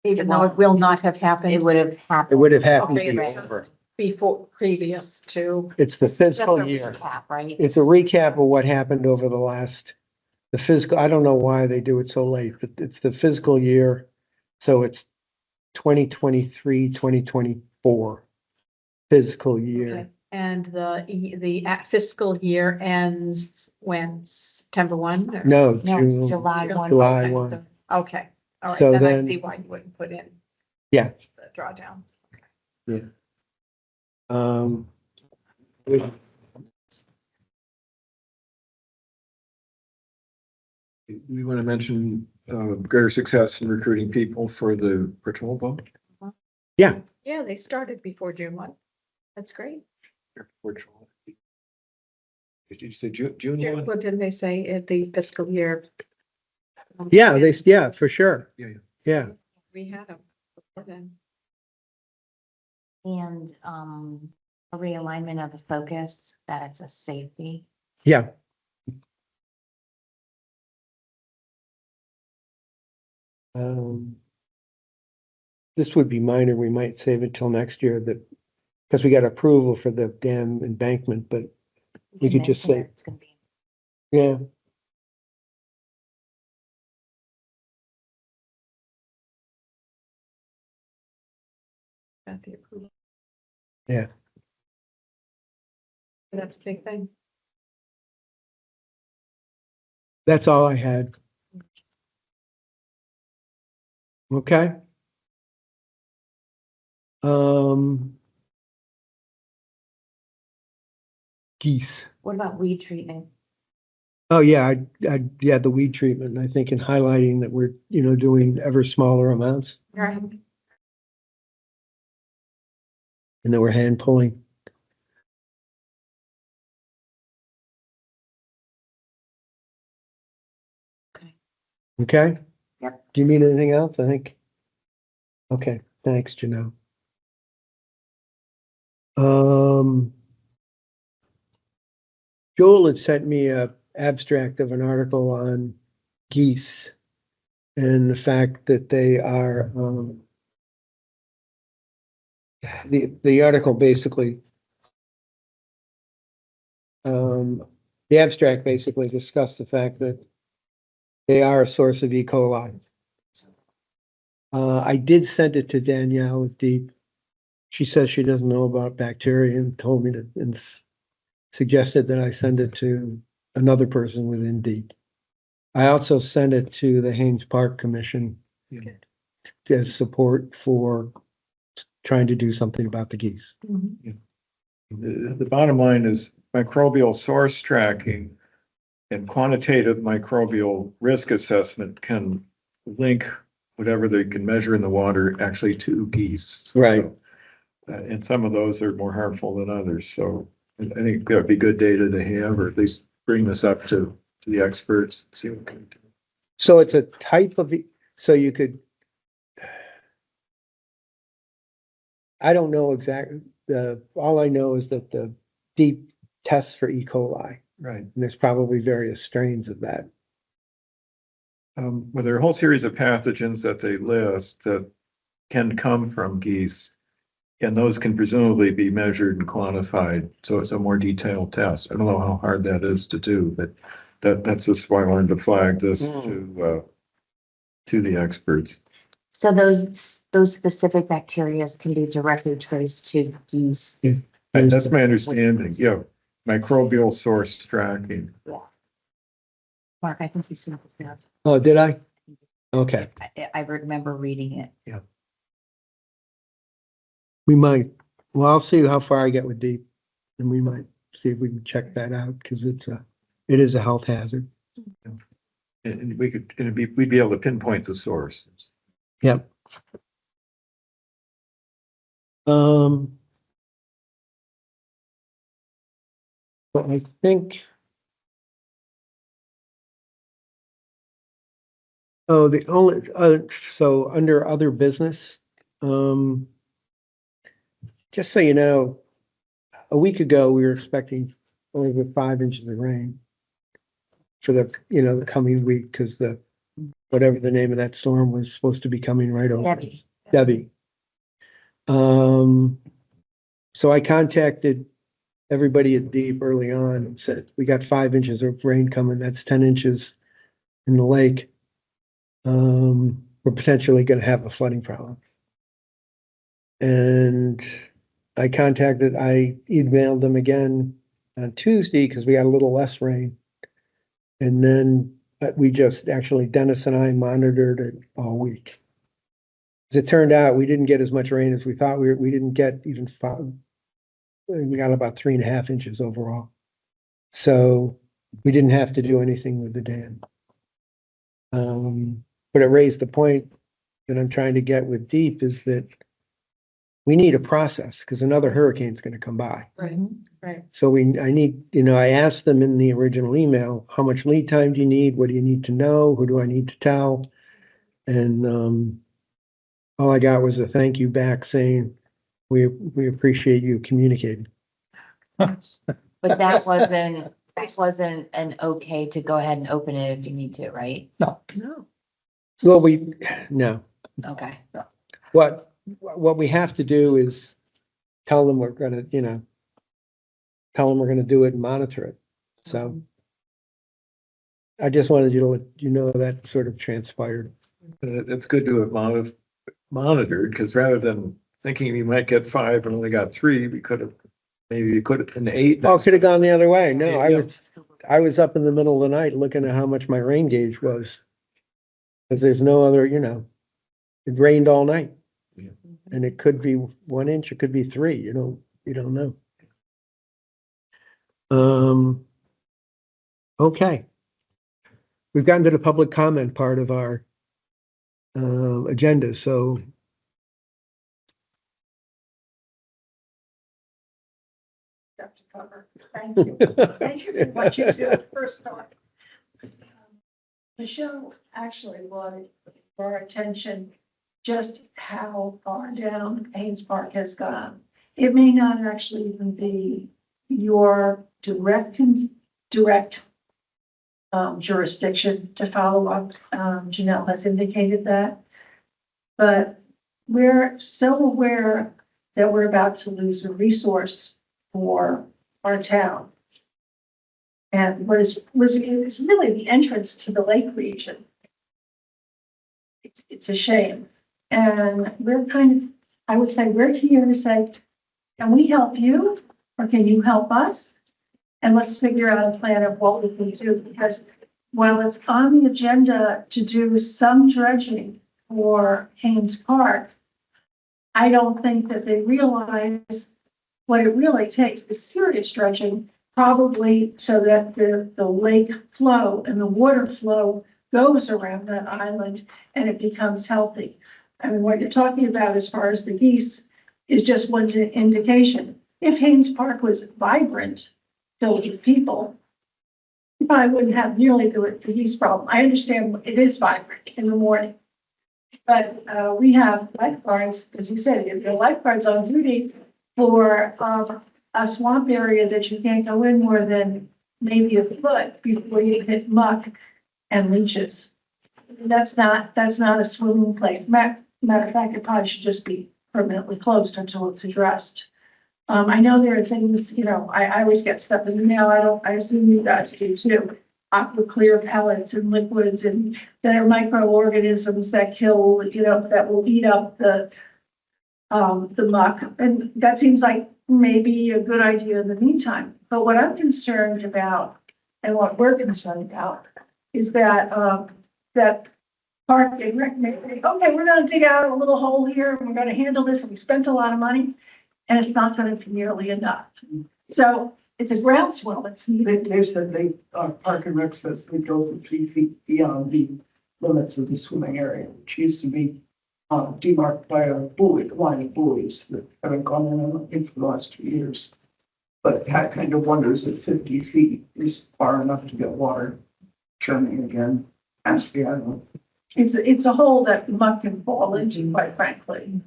Speaker 5: Even though it will not have
Speaker 3: It
Speaker 5: happened
Speaker 3: would have
Speaker 1: It
Speaker 3: happened.
Speaker 1: would have happened to
Speaker 5: Okay,
Speaker 1: be
Speaker 5: right.
Speaker 1: over.
Speaker 5: before, previous to,
Speaker 1: It's the
Speaker 3: Just a
Speaker 1: fiscal year.
Speaker 3: recap, right?
Speaker 1: It's a recap of what happened over the fiscal, I don't know why they do it so late, but it's the fiscal year. So it's 2023, 2024 fiscal
Speaker 5: okay.
Speaker 1: year.
Speaker 5: And the fiscal year ends when, September 1? or-
Speaker 1: No,
Speaker 3: No,
Speaker 1: June,
Speaker 3: July 1.
Speaker 1: July
Speaker 5: Okay,
Speaker 1: 1.
Speaker 5: so- Okay, all right,
Speaker 1: So
Speaker 5: then I
Speaker 1: then-
Speaker 5: see why you wouldn't put in.
Speaker 1: Yeah.
Speaker 5: The drawdown.
Speaker 1: Um,
Speaker 6: We want to mention greater success in recruiting people for the patrol boat.
Speaker 5: Yeah, they started before June 1. That's great.
Speaker 6: Did you say June 1?
Speaker 5: Well, didn't they say at the fiscal year?
Speaker 1: yeah, yeah, for sure.
Speaker 6: Yeah, yeah.
Speaker 1: Yeah,
Speaker 5: We had them before then.
Speaker 3: And, a realignment of the focus, that it's a safety.
Speaker 1: yeah. This would be minor. We might save it till next year that, because we got approval for the dam embankment, but We
Speaker 3: can
Speaker 1: could just
Speaker 3: mention
Speaker 1: say-
Speaker 3: that it's gonna be-
Speaker 1: yeah.
Speaker 5: Got the approval.
Speaker 1: Yeah.
Speaker 5: That's a big thing.
Speaker 1: That's all I had. Okay. Geese.
Speaker 3: What about weed treatment?
Speaker 1: Oh, yeah, yeah, the weed treatment, I think, in highlighting that we're, doing ever smaller amounts
Speaker 5: Right.
Speaker 1: and that we're hand pulling.
Speaker 3: Okay.
Speaker 1: Okay?
Speaker 3: Yep.
Speaker 1: Do you need anything else? I think. Okay, thanks, Janelle. Joel had sent me a abstract of an article on geese and the fact that they are, the article basically, the abstract basically discussed the fact that they are a source of E. coli. I did send it to Danielle with Deep. She says she doesn't know about bacteria and told me to, and suggested that I send it to another person within Deep. I also sent it to the Haynes Park Commission
Speaker 6: Yeah.
Speaker 1: as support for trying to do something about the geese.
Speaker 6: The bottom line is microbial source tracking and quantitative microbial risk assessment can link whatever they can measure in the water actually to geese.
Speaker 1: Right.
Speaker 6: So, and some of those are more harmful than others. So I think that would be good data to have, or at least bring this up to the experts, see what can do.
Speaker 1: So it's a type of, so you could. I don't know exactly, all I know is that the Deep tests for E. coli,
Speaker 6: Right.
Speaker 1: and there's probably various strains of that.
Speaker 6: Well, there are a whole series of pathogens that they list that can come from geese. And those can presumably be measured and quantified. So it's a more detailed test. I don't know how hard that is to do, but that's just why I wanted to flag this to the experts.
Speaker 3: So those specific bacterias can be directly traced to geese.
Speaker 6: And that's my understanding. Yeah, microbial source tracking.
Speaker 3: Mark, I think you sent this out.
Speaker 1: Oh, did I? Okay,
Speaker 3: I remember reading it.
Speaker 1: we might. Well, I'll see how far I get with Deep, and we might see if we can check that out, because it is a health hazard.
Speaker 6: And we could, we'd be able to pinpoint the source.
Speaker 1: Yep. Um. But I think. Oh, the only, so under other business, just so you know, a week ago, we were expecting over 5 inches of rain for the, the coming week, because whatever the name of that storm was supposed to be coming right over
Speaker 3: Debbie.
Speaker 1: us. Debbie. So I contacted everybody at Deep early on and said, we got 5 inches of rain coming. That's 10 inches in the lake. We're potentially gonna have a flooding problem. And I emailed them again on Tuesday, because we got a little less rain. And then Dennis and I monitored it all week. As it turned out, we didn't get as much rain as we thought. We didn't get even 5. We got about 3.5 inches overall. So we didn't have to do anything with the dam. But it raised the point that I'm trying to get with Deep, is that we need a process, because another hurricane's gonna come by.
Speaker 5: Right.
Speaker 1: So I asked them in the original email, how much lead time do you need? What do you need to know? Who do I need to tell? And, all I got was a thank you back saying, we appreciate you communicating.
Speaker 3: But that wasn't an okay to go ahead and open it if you need to, right?
Speaker 5: No.
Speaker 1: Well, no,
Speaker 3: Okay.
Speaker 1: what we have to do is tell them we're gonna do it and monitor it. So I just wanted you to let you know that sort of transpired.
Speaker 6: It's good to have monitored, because rather than thinking we might get 5 and only got 3, we could have, maybe we could have been 8.
Speaker 1: Oh, it could have gone the other way. No,
Speaker 6: Yeah.
Speaker 1: I was up in the middle of the night looking at how much my rain gauge was. Because there's no other, it rained all night.
Speaker 6: Yeah.
Speaker 1: And it could be 1 inch, it could be 3, you don't know. Okay. We've gotten to the public comment part of our agenda, so
Speaker 9: Have to cover. Thank you. Thank you for what you do. First off, Michelle actually brought for our attention just how far down Haynes Park has gone. It may not actually even be your direct jurisdiction to follow up. Janelle has indicated that. But we're so aware that we're about to lose a resource for our town. And was really the entrance to the lake region. It's a shame. And we're I would say we're here to say, can we help you or can you help us? And let's figure out a plan of what we can do, because while it's on the agenda to do some dredging for Haynes Park, I don't think that they realize what it really takes is serious dredging, probably so that the lake flow and the water flow goes around that island and it becomes healthy. I mean, what you're talking about as far as the geese is just one indication. If Haynes Park was vibrant, filled with people, you probably wouldn't have nearly the geese problem. I understand it is vibrant in the morning. But we have lifeguards, as you said, you have lifeguards on duty for a swamp area that you can't go in more than maybe a foot before you hit muck and leeches. That's not a swimming place. Matter of fact, it probably should just be permanently closed until it's addressed. I know there are things, I always get stuff in the mail. I assume you guys do too. Aqua clear pellets and liquids and that are microorganisms that kill, that will eat up the muck. And that seems like maybe a good idea in the meantime. But what I'm concerned about and what we're concerned about is that, that Park and Rec may say, okay, we're gonna dig out a little hole here and we're gonna handle this and we spent a lot of money. and it's not gonna be nearly enough. So it's a groundswell that's needed.
Speaker 10: They said Park and Rec says they go for 3 feet beyond the limits of the swimming area, which used to be demarked by a line of buoys that haven't gone in for the last 2 years. But Pat kind of wonders if 50 feet is far enough to get water churning again past the island.
Speaker 9: It's a hole that muck can fall into, quite frankly.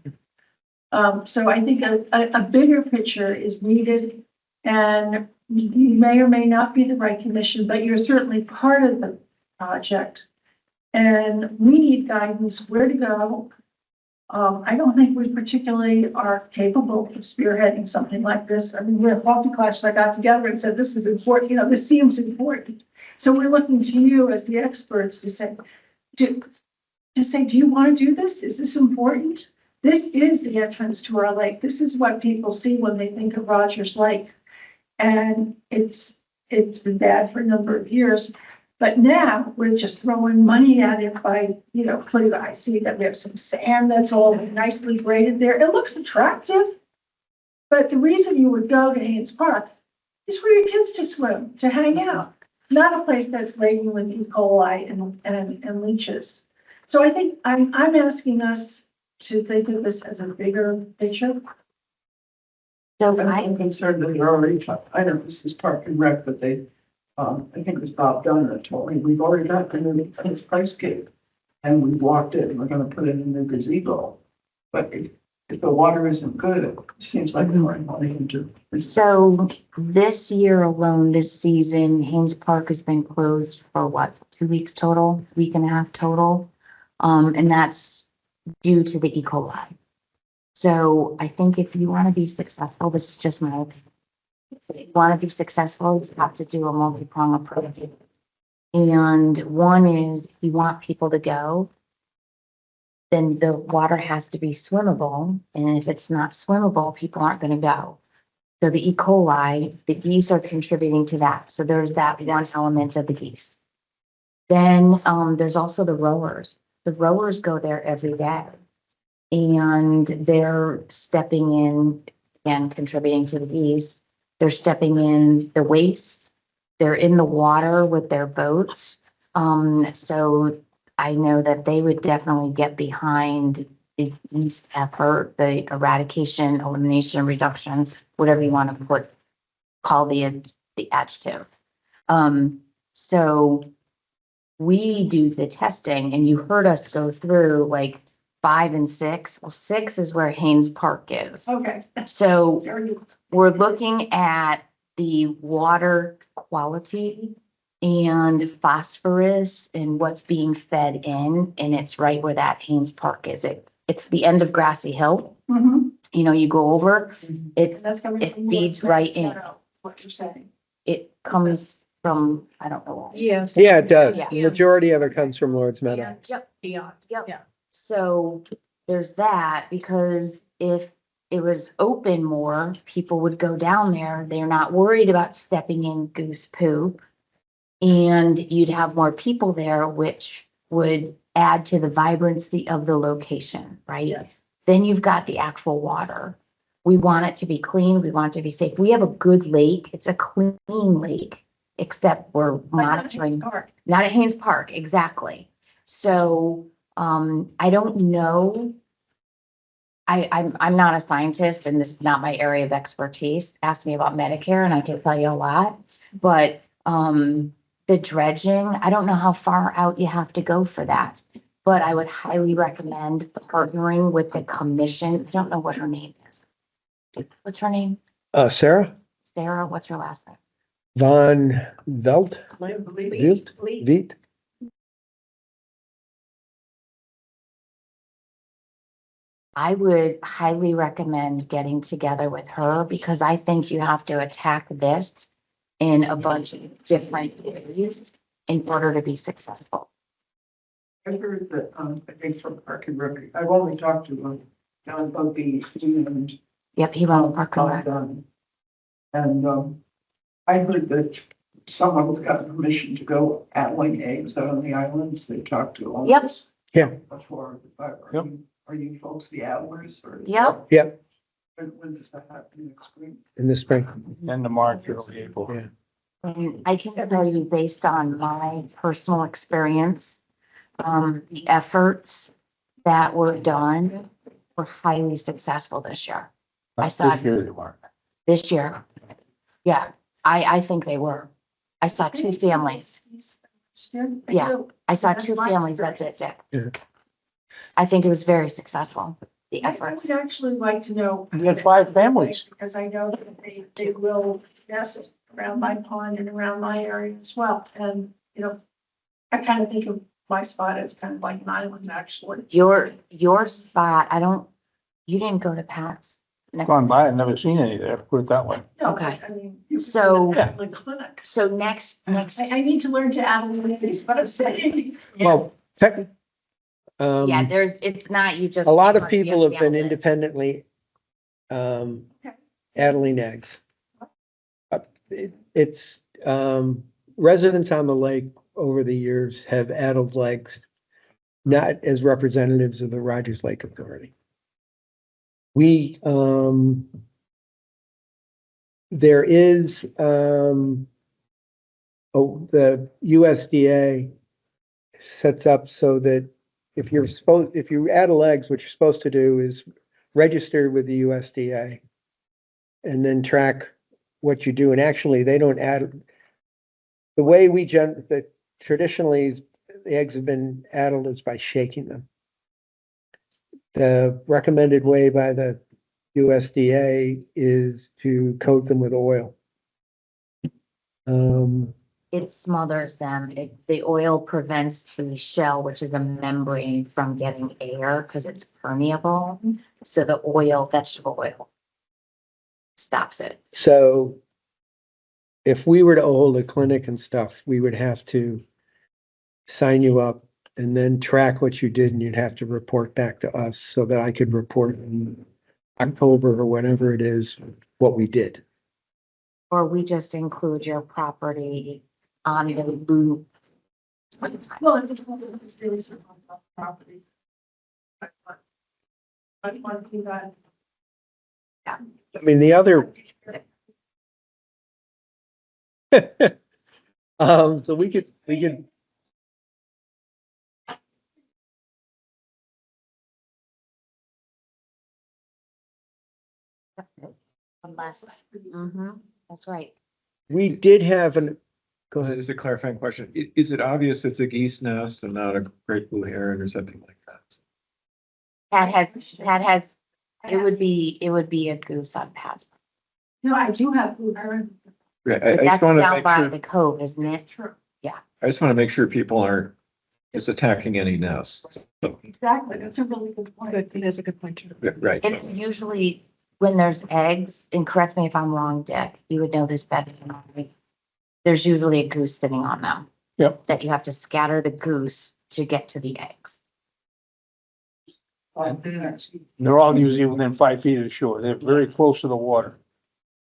Speaker 9: So I think a bigger picture is needed, and you may or may not be the right commission, but you're certainly part of the project. And we need guidance where to go. I don't think we particularly are capable of spearheading something like this. I mean, we're a hockey class that got together and said, this is important, you know, this seems important. So we're looking to you as the experts to say, do you want to do this? Is this important? This is the entrance to our lake. This is what people see when they think of Rogers Lake. And it's been bad for a number of years. But now we're just throwing money at it by, you know, I see that we have some sand that's all nicely graded there. It looks attractive. But the reason you would go to Haynes Park is for your kids to swim, to hang out, not a place that's laden with E. coli and leeches. So I think I'm asking us to think of this as a bigger picture.
Speaker 3: So
Speaker 10: I'm concerned that they're already, I know this is Park and Rec, but they, I think it was Bob Dunn that told me, we've already got the new price gate. And we walked it and we're gonna put in a new gazebo. But if the water isn't good, it seems like throwing money into.
Speaker 3: So this year alone, this season, Haynes Park has been closed for what, 2 weeks total, week and a half total? And that's due to the E. coli. So I think if you want to be successful, this is just my opinion. If you want to be successful, you have to do a multi-pronged approach. And one is you want people to go, then the water has to be swimmable. And if it's not swimmable, people aren't going to go. So the E. coli, the geese are contributing to that. So there's that one element of the geese. Then there's also the rowers. The rowers go there every day. And they're stepping in and contributing to the geese. They're stepping in the waste. They're in the water with their boats. So I know that they would definitely get behind the geese effort, the eradication, elimination, reduction, whatever you want to call the adjective. So we do the testing, and you heard us go through like 5 and 6. Well, 6 is where Haynes Park is.
Speaker 9: Okay.
Speaker 3: So
Speaker 9: There you
Speaker 3: we're looking at the water quality and phosphorus and what's being fed in, and it's right where that Haynes Park is. It's the end of Grassy Hill.
Speaker 9: Mhm.
Speaker 3: You know, you go over,
Speaker 9: And
Speaker 3: it's,
Speaker 9: that's coming
Speaker 3: it
Speaker 9: from
Speaker 3: feeds
Speaker 9: North
Speaker 3: right in.
Speaker 9: Meadow, what you're saying.
Speaker 3: It comes from, I don't know.
Speaker 5: Yes.
Speaker 1: Yeah, it does.
Speaker 3: Yeah.
Speaker 1: The majority of it comes from Lord's Meadow.
Speaker 5: Yep. Beyond.
Speaker 3: Yep.
Speaker 5: Yeah.
Speaker 3: So there's that, because if it was open more, people would go down there. They're not worried about stepping in goose poop. And you'd have more people there, which would add to the vibrancy of the location, right?
Speaker 9: Yes.
Speaker 3: Then you've got the actual water. We want it to be clean. We want it to be safe. We have a good lake. It's a clean lake, except we're monitoring.
Speaker 9: Park.
Speaker 3: Not at Haynes Park, exactly. So, I don't know. I'm not a scientist, and this is not my area of expertise. Ask me about Medicare and I can tell you a lot, but, the dredging, I don't know how far out you have to go for that. But I would highly recommend partnering with the commission. I don't know what her name is. What's her name?
Speaker 1: Sarah
Speaker 3: Sarah, what's her last name?
Speaker 1: Von Velt,
Speaker 10: I believe
Speaker 1: Wilt, Wiet.
Speaker 3: I would highly recommend getting together with her, because I think you have to attack this in a bunch of different areas in order to be successful.
Speaker 10: I heard that, I think from Park and Rec, I've only talked to John Bugby and
Speaker 3: Yep, he runs Park and Rec.
Speaker 10: Dunn. And, I heard that someone's got permission to go laying eggs out on the islands. They talked to all
Speaker 3: Yep.
Speaker 10: this
Speaker 1: Yeah.
Speaker 10: before.
Speaker 4: Yep.
Speaker 10: Are you folks the Adlers or?
Speaker 3: Yep.
Speaker 1: Yep.
Speaker 10: When does that happen next week?
Speaker 1: in the spring.
Speaker 4: End of March, early April.
Speaker 1: Yeah.
Speaker 3: And I can tell you, based on my personal experience, the efforts that were done were highly successful this year. I saw
Speaker 4: This year they weren't.
Speaker 3: this year. Yeah, I think they were. I saw two families. Yeah. I saw two families, that's it, Dick.
Speaker 1: Yeah.
Speaker 3: I think it was very successful, the
Speaker 9: I
Speaker 3: effort.
Speaker 9: would actually like to know.
Speaker 4: You had 5 families.
Speaker 9: Because I know that they will nest around my pond and around my area as well. And, you know, I kind of think of my spot as kind of like an island, actually.
Speaker 3: Your spot, you didn't go to Pat's.
Speaker 4: Gone by, I've never seen any there, put it that way.
Speaker 9: No,
Speaker 3: Okay.
Speaker 9: I mean, you could
Speaker 3: So-
Speaker 9: do an Adelaide clinic.
Speaker 3: So next,
Speaker 9: I need to learn to Adelaide, is what I'm saying.
Speaker 1: Well,
Speaker 3: yeah, it's not, you just.
Speaker 1: a lot of
Speaker 3: you to
Speaker 1: people
Speaker 3: be
Speaker 1: have
Speaker 3: on
Speaker 1: been
Speaker 3: the list.
Speaker 1: independently, addling eggs. It's, residents on the lake over the years have addled eggs, not as representatives of the Rogers Lake Authority. We, there is, the USDA sets up so that if you addle eggs, what you're supposed to do is register with the USDA and then track what you do. And actually, they don't add, the way that traditionally the eggs have been addled is by shaking them. The recommended way by the USDA is to coat them with oil.
Speaker 3: It smothers them. The oil prevents the shell, which is a membrane, from getting air because it's permeable. So the oil, vegetable oil, stops it.
Speaker 1: So if we were to hold a clinic and stuff, we would have to sign you up and then track what you did, and you'd have to report back to us so that I could report in October or whatever it is, what we did.
Speaker 3: Or we just include your property on the loop.
Speaker 9: Well, it's a there is some property. I want to do that.
Speaker 1: I mean, the other, so we could,
Speaker 3: Unless, that's right.
Speaker 1: we did have go ahead.
Speaker 6: Just a clarifying question. Is it obvious it's a geese nest and not a great blue heron or something like that?
Speaker 3: Pat has, it would be a goose on Pat's.
Speaker 9: No, I do have blue heron.
Speaker 6: Yeah, I
Speaker 3: That's
Speaker 6: just want to
Speaker 3: down
Speaker 6: make
Speaker 3: by
Speaker 6: sure,
Speaker 3: the cove, isn't it?
Speaker 9: Sure.
Speaker 6: I just want to make sure people aren't just attacking any nests. So,
Speaker 9: Exactly, that's a really good point.
Speaker 5: Good, it is a good point. Too.
Speaker 6: right. so-
Speaker 3: And usually when there's eggs, and correct me if I'm wrong, Dick, you would know this better than I. There's usually a goose sitting on them.
Speaker 4: Yep.
Speaker 3: That you have to scatter the goose to get to the eggs.
Speaker 4: They're all usually within 5 feet of the shore. They're very close to the water.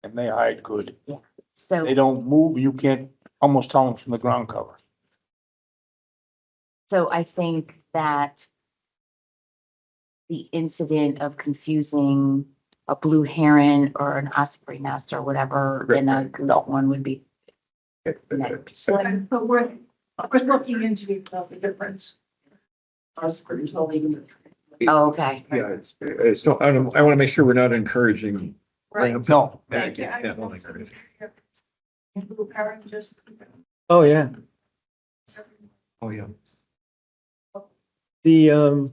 Speaker 4: And they hide good. They
Speaker 3: So,
Speaker 4: don't move. You can't almost tell them from the ground cover.
Speaker 3: so I think that the incident of confusing a blue heron or an osprey nest or whatever in a goose one would be next.
Speaker 9: But we're looking into the difference.
Speaker 10: Us pretty totally.
Speaker 3: Oh, okay.
Speaker 6: Yeah, it's, I want to make sure we're not encouraging.
Speaker 9: Right.
Speaker 4: No,
Speaker 9: Thank you.
Speaker 6: Yeah, don't encourage.
Speaker 9: And blue heron just.
Speaker 1: Oh, yeah.
Speaker 6: Oh, yeah.
Speaker 1: The,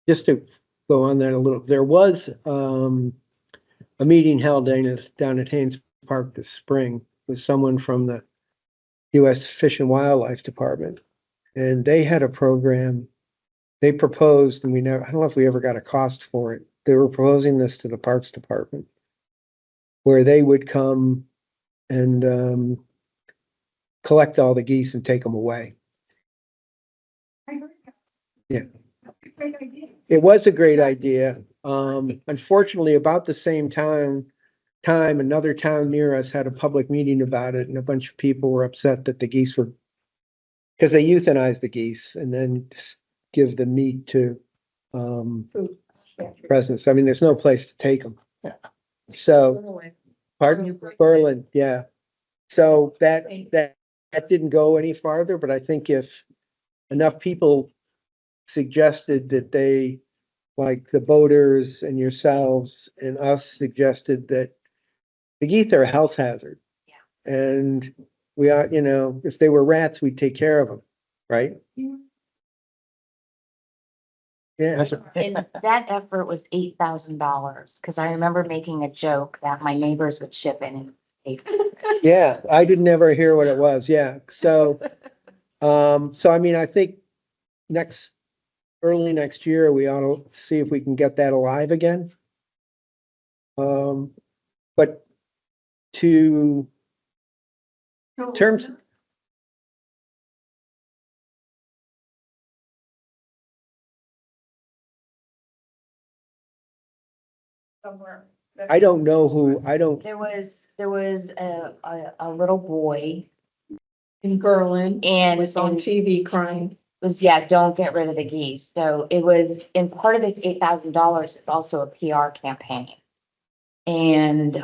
Speaker 1: just to go on that a little, there was, a meeting held down at Haynes Park this spring with someone from the US Fish and Wildlife Department. And they had a program, they proposed, and I don't know if we ever got a cost for it. They were proposing this to the Parks Department, where they would come and, collect all the geese and take them away.
Speaker 9: I heard that.
Speaker 1: Yeah.
Speaker 9: Great idea.
Speaker 1: It was a great idea. Unfortunately, about the same time, another town near us had a public meeting about it, and a bunch of people were upset that the geese were, because they euthanized the geese and then give the meat to residents. I mean, there's no place to take them. So, pardon, Berlin, yeah. So that didn't go any farther, but I think if enough people suggested that they, like the boaters and yourselves and us suggested that the geese are a health hazard.
Speaker 3: Yeah.
Speaker 1: And we are, if they were rats, we'd take care of them, right? Yeah,
Speaker 3: And that effort was $8,000, because I remember making a joke that my neighbors would chip in and pay for it.
Speaker 1: yeah, I didn't ever hear what it was, yeah, so, I mean, I think early next year, we ought to see if we can get that alive again. But to terms,
Speaker 9: Somewhere.
Speaker 1: I don't know who, I don't,
Speaker 3: There was a little boy
Speaker 5: In Berlin,
Speaker 3: and
Speaker 5: was on TV crying.
Speaker 3: was, yeah, don't get rid of the geese. So it was, and part of this $8,000 is also a PR campaign. And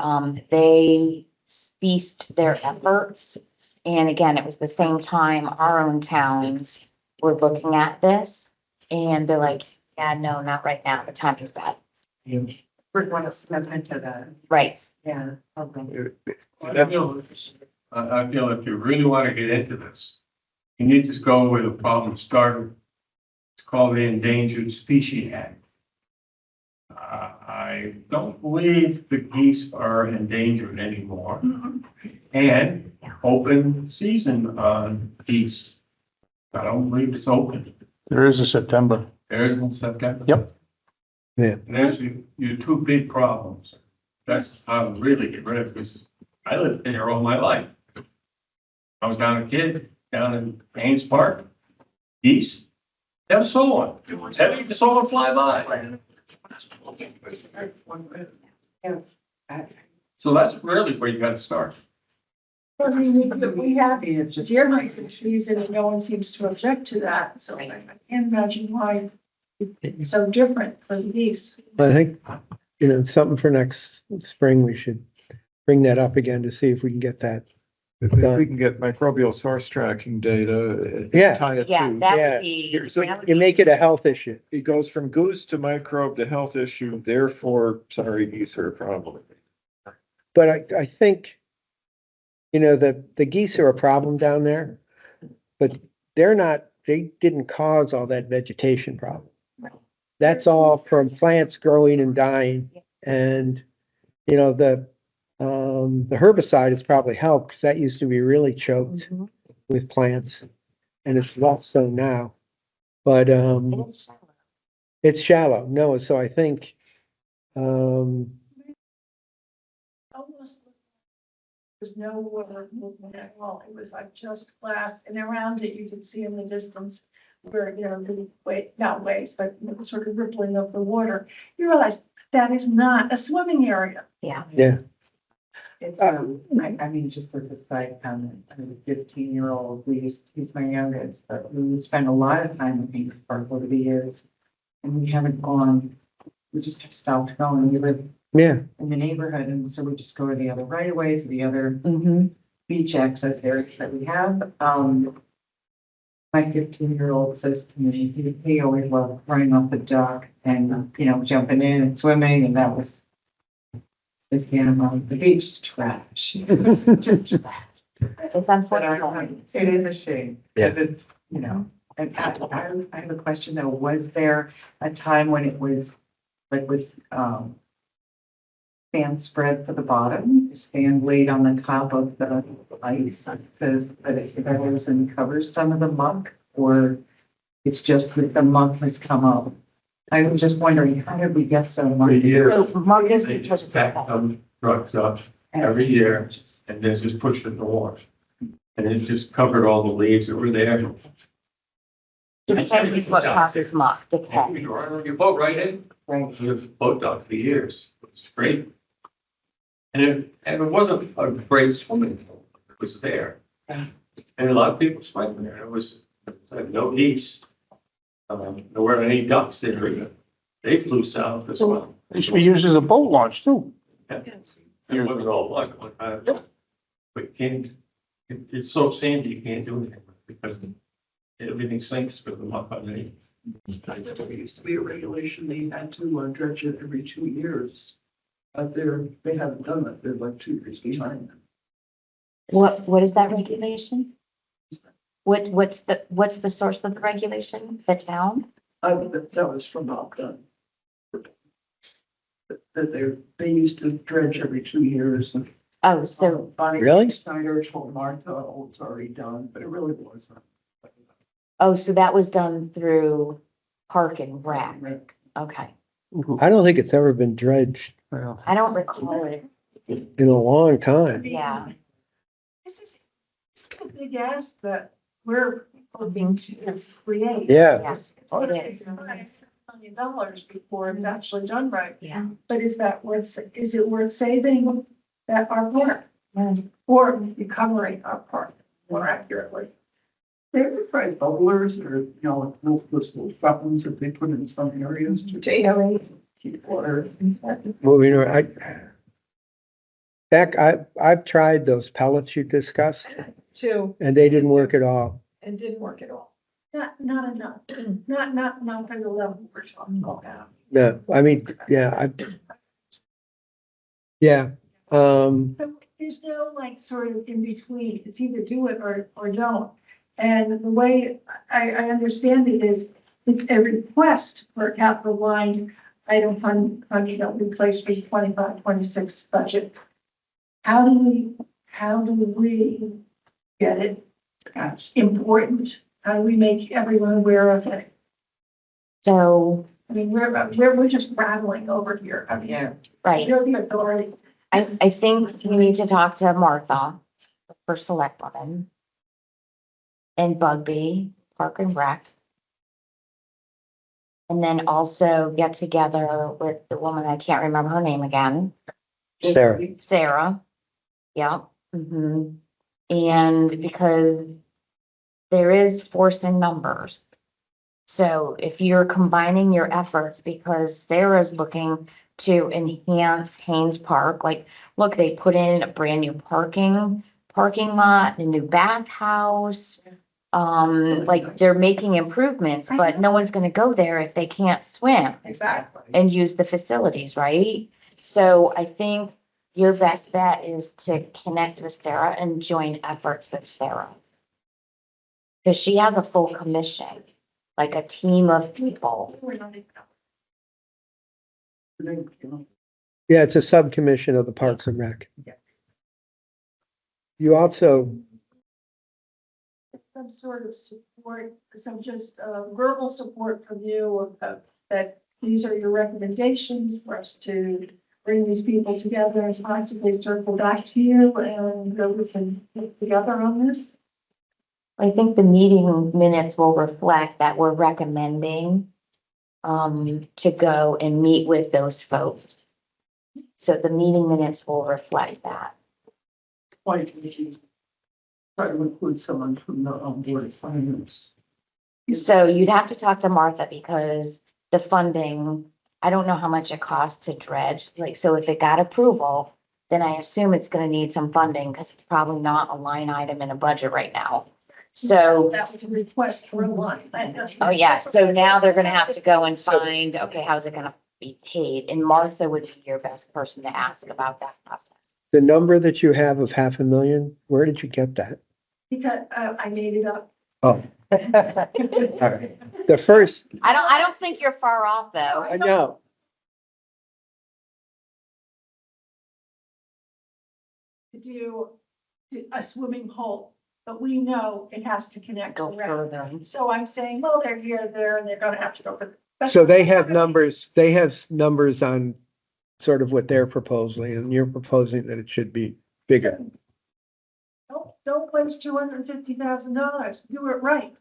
Speaker 3: they ceased their efforts. And again, it was the same time our own towns were looking at this. And they're like, yeah, no, not right now. The timing's bad.
Speaker 10: We're going to step into that.
Speaker 3: Right.
Speaker 10: Yeah. Okay.
Speaker 11: I feel if you really want to get into this, you need to go where the problem started. It's called the Endangered Species Act. I don't believe the geese are endangered anymore. And open season on geese. I don't believe it's open.
Speaker 4: There is a September.
Speaker 11: There is in September.
Speaker 4: Yep.
Speaker 1: Yeah.
Speaker 11: And there's your two big problems. That's how to really get rid of it, because I lived there all my life. I was down a kid, down in Haynes Park, geese, never saw one. Never saw one fly by. So that's really where you gotta start.
Speaker 9: I mean, we have deer hunting season and no one seems to object to that, so I can't imagine why it's so different for the geese.
Speaker 1: I think, something for next spring, we should bring that up again to see if we can get that.
Speaker 6: If we can get microbial source tracking data.
Speaker 1: Yeah.
Speaker 6: Tie it
Speaker 3: Yeah,
Speaker 6: to,
Speaker 3: that
Speaker 1: Yeah.
Speaker 3: would be.
Speaker 6: Here's
Speaker 3: that would
Speaker 1: You
Speaker 3: be-
Speaker 1: make it a health issue.
Speaker 6: it goes from goose to microbe to health issue, therefore, sorry, geese are a problem.
Speaker 1: But I think, the geese are a problem down there, but they didn't cause all that vegetation problem. That's all from plants growing and dying. And, the herbicide has probably helped because that used to be really choked
Speaker 3: Mhm.
Speaker 1: with plants. And it's less so now. But,
Speaker 3: And it's shallow.
Speaker 1: it's shallow. No, so I think,
Speaker 9: Almost. There's no water movement at all. It was like just glass and around it, you could see in the distance where, the not waves, but the sort of rippling of the water. You realize that is not a swimming area.
Speaker 3: Yeah.
Speaker 1: yeah,
Speaker 10: It's, I mean, just as a side comment, I mean, 15-year-old, he's my youngest, but we spent a lot of time in Haynes Park over the years. And we haven't gone, we just have stopped going. We live
Speaker 1: yeah.
Speaker 10: in the neighborhood, and so we just go to the other right of ways, the other
Speaker 3: Mm-hmm.
Speaker 10: beach access areas that we have. My 15-year-old says to me, he always loved running off the dock and, jumping in and swimming, and that was his animal. The beach is trash. It's just trash.
Speaker 3: It's
Speaker 10: But
Speaker 3: unfortunate.
Speaker 10: it is a shame, because it's, and I have a question though, was there a time when it was, like, with, sand spread for the bottom, sand laid on the top of the ice, because that it covers and covers some of the muck, or it's just that the muck has come up? I was just wondering, how did we get so much?
Speaker 11: Every year,
Speaker 3: So Marcus,
Speaker 11: they just pack them trucks up every year and then just push it in the water. And it just covered all the leaves that were there.
Speaker 3: decay is what causes muck, decay.
Speaker 11: You boat right in, the boat dock for years. It's great. And it wasn't a great swimming pool. It was there. And a lot of people swam there. It was like no geese. There weren't any ducks there either. They flew south as well.
Speaker 4: It used to be used as a boat launch too.
Speaker 11: And what it all like, but it's so sandy, you can't do anything with it because everything sinks with the muck underneath.
Speaker 10: There used to be a regulation, they had to dredge it every 2 years. But they haven't done that, they're like 2 years behind.
Speaker 3: What is that regulation? What's the source of the regulation? The town?
Speaker 10: That was from Bob Dunn. That they used to dredge every 2 years. And
Speaker 3: Oh, so,
Speaker 10: Bonnie
Speaker 1: Really?
Speaker 10: Snyder told Martha, oh, it's already done, but it really wasn't.
Speaker 3: so that was done through Park and Rec. Okay.
Speaker 1: I don't think it's ever been dredged
Speaker 4: Well,
Speaker 3: I don't recall it.
Speaker 1: in a long time.
Speaker 3: Yeah.
Speaker 9: This is a big ask that we're hoping to create.
Speaker 1: Yeah,
Speaker 3: Yes,
Speaker 9: It's
Speaker 3: it
Speaker 9: $1 million before it's actually done right.
Speaker 3: Yeah.
Speaker 9: But is it worth saving that our park
Speaker 3: Mm.
Speaker 9: or recovering our park more accurately?
Speaker 10: They're probably bubblers or, those little fountains that they put in some areas to keep water.
Speaker 1: moving on. Beck, I've tried those pellets you discussed
Speaker 5: Two,
Speaker 1: and they didn't work at all.
Speaker 5: and didn't work at all.
Speaker 9: Not enough, not for the level we're talking about.
Speaker 1: No, I mean, yeah,
Speaker 9: So there's no like sort of in between, it's either do it or don't. And the way I understand it is, it's a request for a capital line item fund, replaced with 25-26 budget. How do we get it? That's important. How do we make everyone aware of it?
Speaker 3: So,
Speaker 9: I mean, we're just rattling over here. I mean,
Speaker 3: right.
Speaker 9: you're the authority.
Speaker 3: I think you need to talk to Martha, the first select woman. And Bugby, Park and Rec. And then also get together with the woman, I can't remember her name again.
Speaker 1: Sarah.
Speaker 3: Sarah. Yep. And because there is force in numbers. So if you're combining your efforts, because Sarah's looking to enhance Haynes Park, like, look, they put in a brand new parking lot, a new bathhouse. Like they're making improvements, but no one's gonna go there if they can't swim
Speaker 5: Exactly.
Speaker 3: and use the facilities, right? So I think your best bet is to connect with Sarah and join efforts with Sarah. Cause she has a full commission, like a team of people.
Speaker 1: Yeah, it's a subcommission of the Parks and Rec.
Speaker 5: Yeah.
Speaker 1: You also,
Speaker 9: Some sort of support, some just verbal support from you that these are your recommendations for us to bring these people together and possibly circle back to you and we can get together on this.
Speaker 3: I think the meeting minutes will reflect that we're recommending to go and meet with those folks. So the meeting minutes will reflect that.
Speaker 10: Quite easy. Try to include someone from the Board of Finance.
Speaker 3: So you'd have to talk to Martha because the funding, I don't know how much it costs to dredge. Like, so if it got approval, then I assume it's gonna need some funding because it's probably not a line item in a budget right now. So,
Speaker 9: That was a request for a line.
Speaker 3: oh yeah, so now they're gonna have to go and find, okay, how's it gonna be paid? And Martha would be your best person to ask about that process.
Speaker 1: the number that you have of 500,000, where did you get that?
Speaker 9: Because I made it up.
Speaker 1: Oh. The first,
Speaker 3: I don't think you're far off though.
Speaker 1: I know,
Speaker 9: To do a swimming hole, but we know it has to connect.
Speaker 3: Go
Speaker 9: around.
Speaker 3: further.
Speaker 9: So I'm saying, well, they're here, there, and they're gonna have to go for.
Speaker 1: so they have numbers on sort of what they're proposing, and you're proposing that it should be bigger.
Speaker 9: Don't waste $250,000. Do it right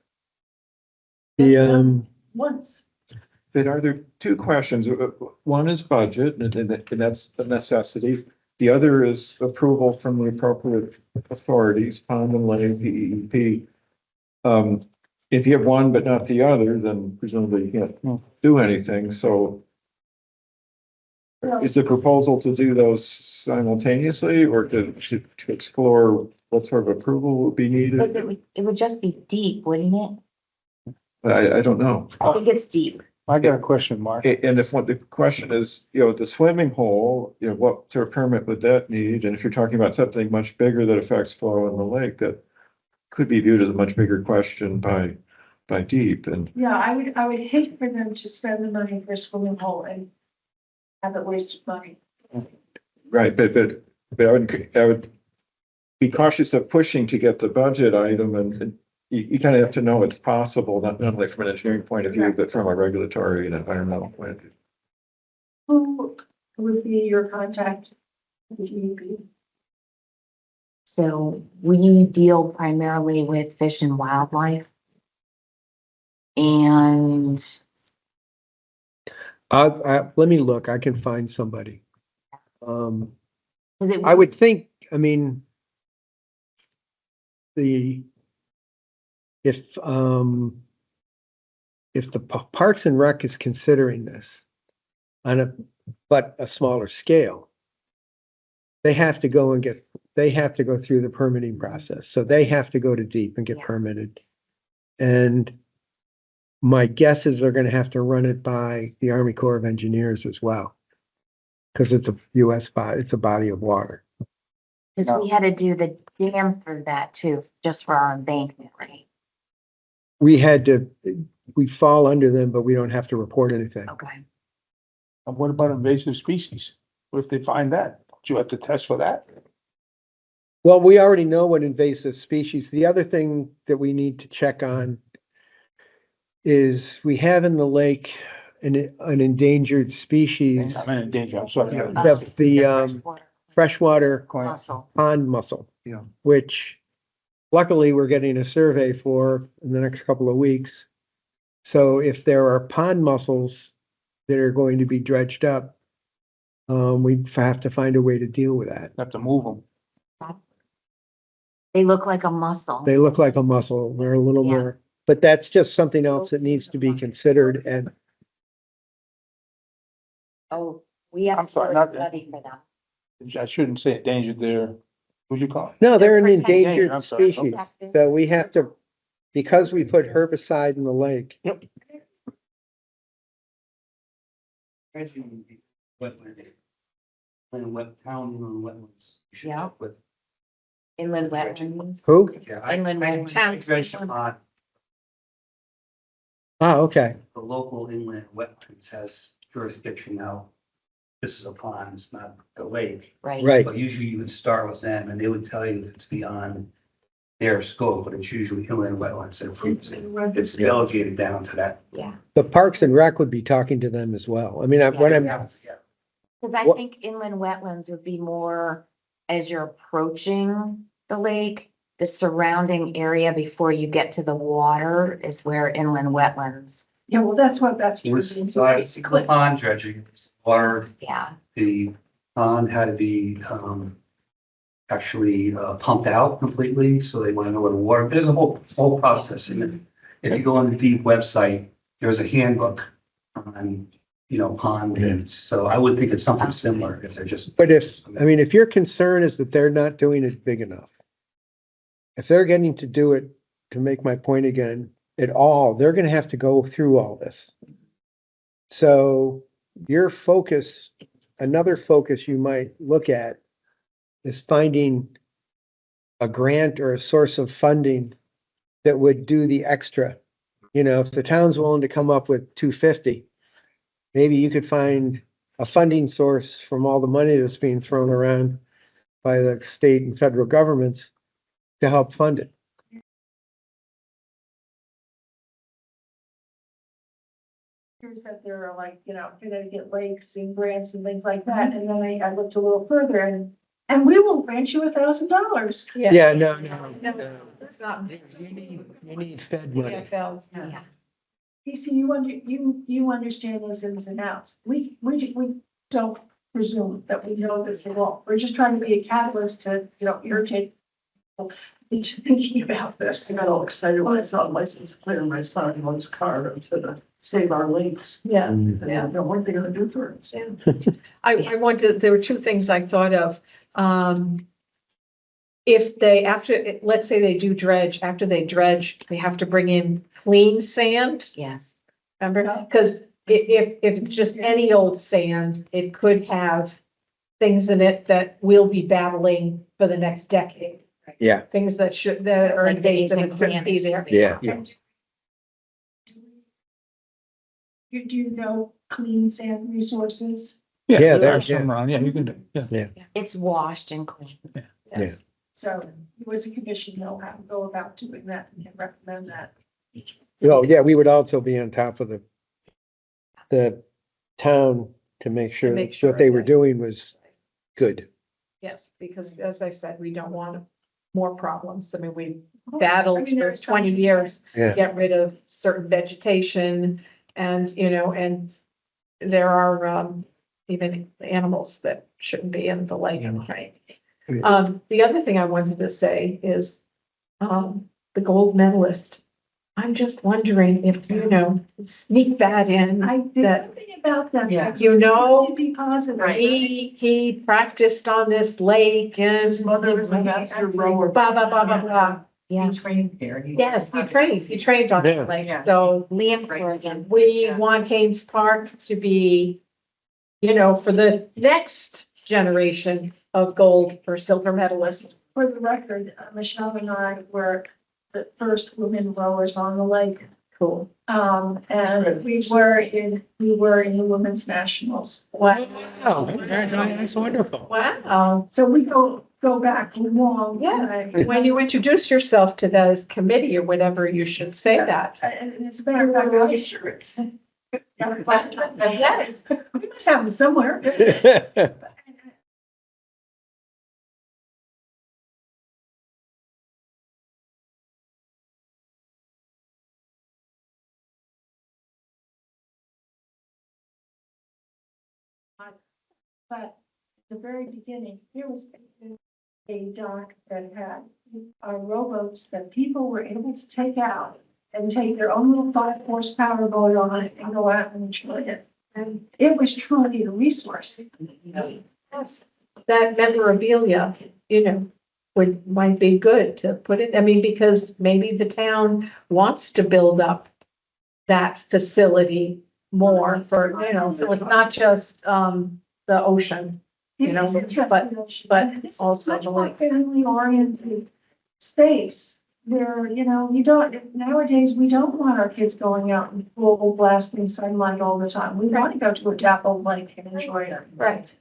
Speaker 1: The,
Speaker 9: once.
Speaker 6: But are there two questions? One is budget, and that's a necessity. The other is approval from the appropriate authorities, Pond and Lane, PEP. If you have one but not the other, then presumably you can't do anything. So Is the proposal to do those simultaneously or to explore what sort of approval will be needed?
Speaker 3: It would just be deep, wouldn't it?
Speaker 6: I don't know.
Speaker 3: I think it's deep.
Speaker 4: I got a question, Mark.
Speaker 6: And if what the question is, the swimming hole, what sort of permit would that need? And if you're talking about something much bigger that affects flow in the lake, that could be viewed as a much bigger question by deep and.
Speaker 9: Yeah, I would hate for them to spend the money for a swimming hole and have it wasted money.
Speaker 6: Right, but I would be cautious of pushing to get the budget item and you kind of have to know it's possible, not only from an engineering point of view, but from a regulatory and environmental point of view.
Speaker 9: Who would be your contact? Would you be?
Speaker 3: So we deal primarily with fish and wildlife. And
Speaker 1: Let me look, I can find somebody.
Speaker 3: 'cause it
Speaker 1: I would think, I mean, if the Parks and Rec is considering this on but a smaller scale, they have to go through the permitting process. So they have to go to deep and get
Speaker 3: Yeah.
Speaker 1: permitted. And my guess is they're gonna have to run it by the Army Corps of Engineers as well. Cause it's a US body, it's a body of water.
Speaker 3: Because we had to do the dam for that too, just for our embankment, right?
Speaker 1: We fall under them, but we don't have to report anything.
Speaker 3: Okay.
Speaker 4: And what about invasive species? What if they find that? Don't you have to test for that?
Speaker 1: Well, we already know what invasive species, the other thing that we need to check on is we have in the lake an endangered species,
Speaker 4: I'm in danger, I'm sorry.
Speaker 1: the freshwater
Speaker 3: Mussel.
Speaker 1: pond mussel.
Speaker 6: Yeah.
Speaker 1: Which luckily we're getting a survey for in the next couple of weeks. So if there are pond mussels that are going to be dredged up, we have to find a way to deal with that.
Speaker 4: Have to move them.
Speaker 3: They look like a mussel.
Speaker 1: They look like a mussel, they're a little
Speaker 3: Yeah.
Speaker 1: more, but that's just something else that needs to be considered and
Speaker 3: Oh, we have
Speaker 4: I'm
Speaker 3: to
Speaker 4: sorry,
Speaker 3: do a
Speaker 4: not-
Speaker 3: study for them.
Speaker 4: I shouldn't say endangered there. What'd you call it?
Speaker 1: no, they're an
Speaker 3: They're protected.
Speaker 1: endangered
Speaker 4: I'm sorry.
Speaker 1: species.
Speaker 3: Protected.
Speaker 1: So we have to, because we put herbicide in the lake,
Speaker 8: Dredging wetland. And town inland wetlands. You should
Speaker 3: Yeah.
Speaker 8: help with.
Speaker 3: Inland wetlands.
Speaker 1: who?
Speaker 8: Yeah,
Speaker 3: Inland wetlands.
Speaker 5: Towns.
Speaker 8: dredged a pond.
Speaker 1: Oh, okay,
Speaker 8: The local inland wetlands has jurisdiction now. This is a pond, it's not the lake.
Speaker 3: Right.
Speaker 1: right.
Speaker 8: But usually you would start with them and they would tell you if it's beyond their scope, but it's usually inland wetlands that approves it. It's delegated down to that.
Speaker 3: Yeah.
Speaker 1: The Parks and Rec would be talking to them as well. I mean, what I'm,
Speaker 8: Yeah.
Speaker 3: Cause I
Speaker 1: What-
Speaker 3: think inland wetlands would be more as you're approaching the lake, the surrounding area before you get to the water is where inland wetlands.
Speaker 9: Yeah, well, that's
Speaker 8: It was, the pond dredging, water,
Speaker 3: Yeah.
Speaker 8: the pond had to be, actually, pumped out completely, so they want to know where the water, there's a whole process in it. If you go on the deep website, there's a handbook on, pond, and so I would think it's something similar, if they're just.
Speaker 1: but if your concern is that they're not doing it big enough, if they're getting to do it, to make my point again, at all, they're gonna have to go through all this. So your focus, another focus you might look at is finding a grant or a source of funding that would do the extra. If the town's willing to come up with $250, maybe you could find a funding source from all the money that's being thrown around by the state and federal governments to help fund it.
Speaker 9: Here's that there are like, Connecticut lakes and grants and things like that, and then I looked a little further and we will grant you $1,000.
Speaker 1: Yeah, no.
Speaker 5: It's not.
Speaker 1: You need Fed money.
Speaker 5: TFLs.
Speaker 3: Yeah.
Speaker 9: PC, you understand those ins and outs. We don't presume that we know this at all. We're just trying to be a catalyst to, irritate people.
Speaker 10: thinking about this. I got all excited when I saw a license plate on my son-in-law's car to the Save Our Lakes.
Speaker 5: Yeah.
Speaker 10: And then what they're gonna do for us?
Speaker 5: I wanted, there were two things I thought of. If they, let's say they do dredge, after they dredge, they have to bring in clean sand,
Speaker 3: Yes.
Speaker 5: remember? Because if it's just any old sand, it could have things in it that we'll be battling for the next decade.
Speaker 1: Yeah,
Speaker 5: Things that are
Speaker 3: Like the
Speaker 5: invasive and
Speaker 3: Asian
Speaker 5: shouldn't be
Speaker 3: clam.
Speaker 5: there.
Speaker 1: yeah.
Speaker 9: Do you know Clean Sand Resources?
Speaker 1: Yeah,
Speaker 4: there are
Speaker 1: there's-
Speaker 4: some around, yeah, you can do, yeah.
Speaker 3: It's washed and clean.
Speaker 1: Yeah.
Speaker 9: So you as a commission know how to go about doing that and can recommend that.
Speaker 1: Oh, yeah, we would also be on top of the town to make sure
Speaker 5: Make
Speaker 1: that
Speaker 5: sure,
Speaker 1: what they were
Speaker 5: yeah.
Speaker 1: doing was good.
Speaker 5: Yes, because as I said, we don't want more problems. I mean, we battled for
Speaker 9: there's
Speaker 5: 20
Speaker 9: some-
Speaker 5: years,
Speaker 1: Yeah.
Speaker 5: get rid of certain vegetation and, and there are, even animals that shouldn't be in the lake, right?
Speaker 1: Yeah.
Speaker 5: The other thing I wanted to say is, the gold medalist. I'm just wondering if, sneak that in,
Speaker 9: I did
Speaker 5: that,
Speaker 9: something about that.
Speaker 10: Yeah.
Speaker 5: you know,
Speaker 9: To be positive.
Speaker 5: he practiced on this lake and
Speaker 10: His mother was a master rower.
Speaker 5: blah, blah, blah, blah, blah.
Speaker 3: Yeah.
Speaker 10: trained there.
Speaker 5: Yes, he trained on
Speaker 1: Yeah.
Speaker 5: that lake,
Speaker 10: Yeah.
Speaker 5: so
Speaker 3: Liam Corrigan.
Speaker 5: we want Haynes Park to be, for the next generation of gold or silver medalists.
Speaker 9: For the record, Michelle and I were the first women rowers on the lake.
Speaker 5: Cool.
Speaker 9: And we were in the women's nationals.
Speaker 5: Wow.
Speaker 1: That's wonderful.
Speaker 5: Wow.
Speaker 9: So we go back long.
Speaker 5: Yeah, when you introduce yourself to the committee or whatever, you should say that.
Speaker 9: And it's a matter of fact, I'm sure it's.
Speaker 5: Yes.
Speaker 9: We must have them somewhere. But at the very beginning, there was a dock that had rowboats that people were able to take out and take their own little 5 horsepower boat on it and go out and enjoy it. And it was truly a resource.
Speaker 5: Yes. That memorabilia, might be good to put it, because maybe the town wants to build up that facility more for, so it's not just, the ocean.
Speaker 9: It is interesting,
Speaker 5: but
Speaker 9: this is
Speaker 5: also
Speaker 9: much
Speaker 5: the
Speaker 9: more
Speaker 5: lake.
Speaker 9: family oriented space. There, you don't, nowadays, we don't want our kids going out in full blasting sunlight all the time. We want to go to a dappled lake and enjoy it.
Speaker 5: Right.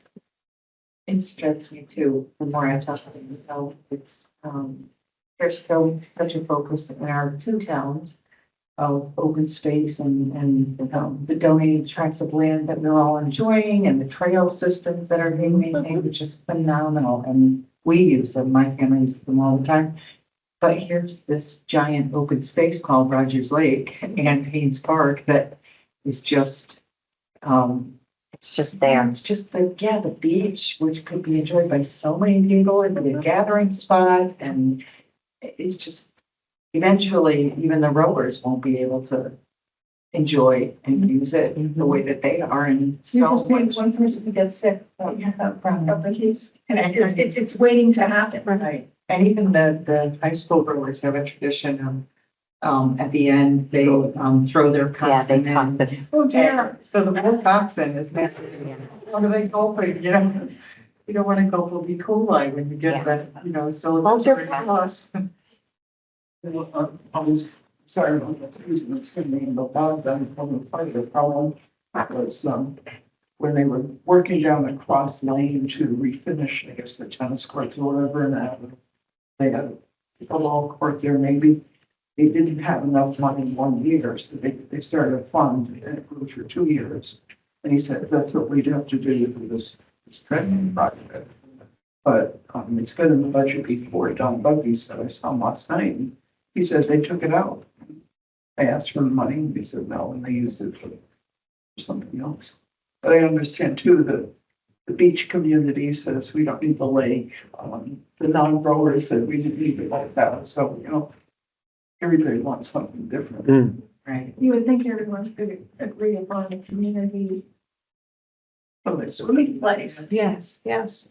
Speaker 10: It strikes me too, the more I talk to you, it's, there's such a focus in our two towns of open space and the donated tracts of land that we're all enjoying and the trail systems that are being maintained, which is phenomenal. And we use them, my family uses them all the time. But here's this giant open space called Rogers Lake and Haynes Park that is just,
Speaker 3: It's just there.
Speaker 10: it's just the beach, which could be enjoyed by so many people and be a gathering spot. And it's just, eventually, even the rowers won't be able to enjoy and use it the way that they are. And
Speaker 9: You
Speaker 10: so
Speaker 9: just need
Speaker 10: much.
Speaker 9: one person to get sick of the case. And it's waiting to happen.
Speaker 10: Right. And even the high school rowers have a tradition of, at the end, they throw their
Speaker 3: Yeah, they
Speaker 10: coxswain in.
Speaker 3: tossed it.
Speaker 10: Oh dear, so the poor coxswain is now, what are they gulping, You don't want to gulp a E. coli when you
Speaker 3: Yeah.
Speaker 10: get that, so.
Speaker 3: Hold your
Speaker 10: loss.
Speaker 6: I was sorry about that reason, it's gonna be about them from the part of the problem. That was, when they were working down the cross lane to refinish, I guess, the tennis courts or whatever, and they had a ball court there, maybe. They didn't have enough money in 1 year, so they started a fund and it grew for 2 years. And he said, that's what we'd have to do for this training project. But, it's been in the budget before. Don Buggy said, I saw him last night. He said they took it out. I asked for the money and he said no, and they used it for something else. But I understand too that
Speaker 10: the beach community says we don't need the lake. The non-growers said we didn't need it like that. So, you know, everybody wants something different.
Speaker 1: Mm.
Speaker 10: Right.
Speaker 9: You would think everyone could agree upon a community
Speaker 10: So it's
Speaker 9: swimming place.
Speaker 5: Yes, yes.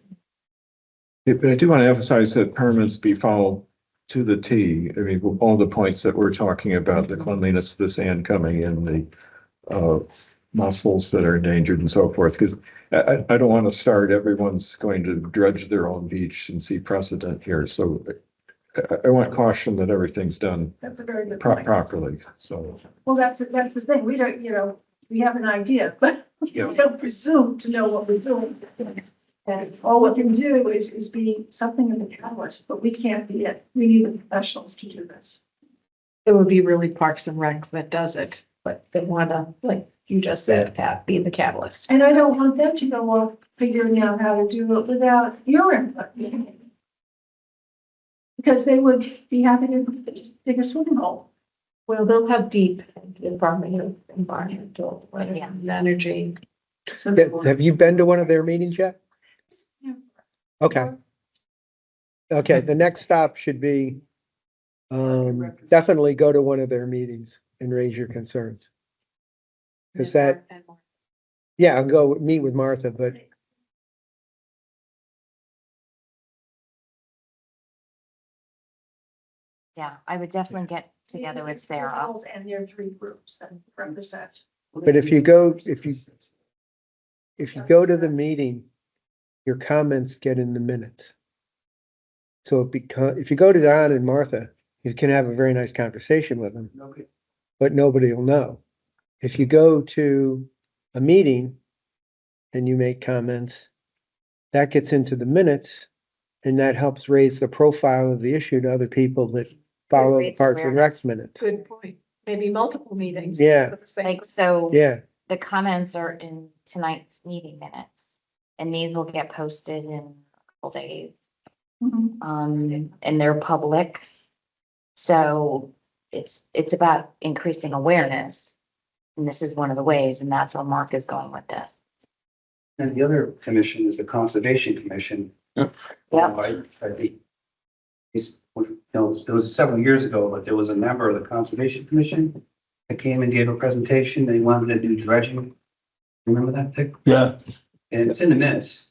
Speaker 6: But I do want to emphasize that permits be followed to the T. I mean, all the points that we're talking about, the cleanliness, the sand coming in, the mussels that are endangered and so forth, because I don't want to start, everyone's going to dredge their own beach and see precedent here. So I want caution that everything's done
Speaker 9: That's a very good point.
Speaker 6: properly, so.
Speaker 9: Well, that's the thing. We don't, you know, we have an idea, but we
Speaker 6: Yeah.
Speaker 9: don't presume to know what we're doing. And all we can do is be something of a catalyst, but we can't be it. We need the professionals to do this.
Speaker 5: It would be really Parks and Rec that does it, but they wanna, like you just said, Pat, be the catalyst.
Speaker 9: And I don't want them to go off figuring out how to do it without your input. Because they would be happy to dig a swimming hole.
Speaker 5: Well, they'll have deep Department of Environmental,
Speaker 3: Yeah.
Speaker 5: Energy.
Speaker 9: So
Speaker 1: Have you been to one of their meetings yet?
Speaker 9: Yeah.
Speaker 1: Okay. Okay, the next stop should be, definitely go to one of their meetings and raise your concerns. Cause that, yeah, I'll go meet with Martha, but
Speaker 3: Yeah, I would definitely get together with Sarah.
Speaker 9: And their three groups that represent.
Speaker 1: if you go to the meeting, your comments get in the minutes. So if you go to Don and Martha, you can have a very nice conversation with them, but nobody will know. If you go to a meeting and you make comments, that gets into the minutes and that helps raise the profile of the issue to other people that follow the
Speaker 3: Creates
Speaker 1: Parks and
Speaker 3: awareness.
Speaker 1: Rec minutes.
Speaker 5: Good point. Maybe multiple meetings.
Speaker 1: Yeah.
Speaker 5: for the same-
Speaker 3: Like, so
Speaker 1: Yeah,
Speaker 3: the comments are in tonight's meeting minutes. And these will get posted in a couple days. And they're public. So it's about increasing awareness. And this is one of the ways, and that's where Mark is going with this.
Speaker 8: And the other commission is the Conservation Commission.
Speaker 4: Yep.
Speaker 3: Yep.
Speaker 8: I think he's, you know, it was several years ago, but there was a member of the Conservation Commission that came and gave a presentation. They wanted to do dredging. Remember that, Dick?
Speaker 4: Yeah.
Speaker 8: And it's in the minutes.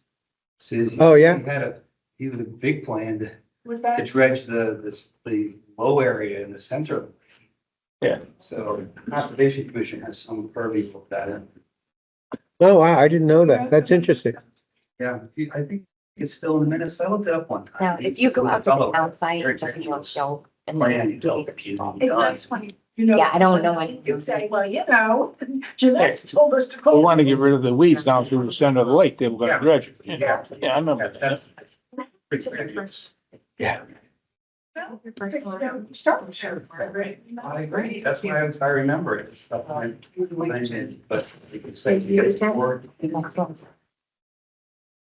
Speaker 8: Says
Speaker 1: Oh, yeah?
Speaker 8: he had a big plan
Speaker 9: Was
Speaker 8: to
Speaker 9: that,
Speaker 8: dredge the low area in the center.
Speaker 4: Yeah.
Speaker 8: So the Conservation Commission has some purview of that.
Speaker 1: oh, wow, I didn't know that. That's interesting.
Speaker 8: Yeah, I think it's still in the minutes. I looked it up one time.
Speaker 3: Now, if you go out to the town site,
Speaker 8: Very
Speaker 3: just
Speaker 8: technical.
Speaker 3: look, show. And
Speaker 8: Plan,
Speaker 3: then
Speaker 8: you know, the people
Speaker 9: it's
Speaker 8: done.
Speaker 9: nice when you know.
Speaker 3: Yeah, I don't know any.
Speaker 9: You say, well, you know, Jeanette's told us to.
Speaker 4: We want to get rid of the weeds down through the center of the lake. They were gonna dredge it.
Speaker 8: Yeah.
Speaker 4: Yeah, I remember that.
Speaker 8: Pretty ridiculous.
Speaker 1: Yeah.
Speaker 9: Start with her.
Speaker 8: I agree. That's why I remember it. Stuff I did, but you could say it's more.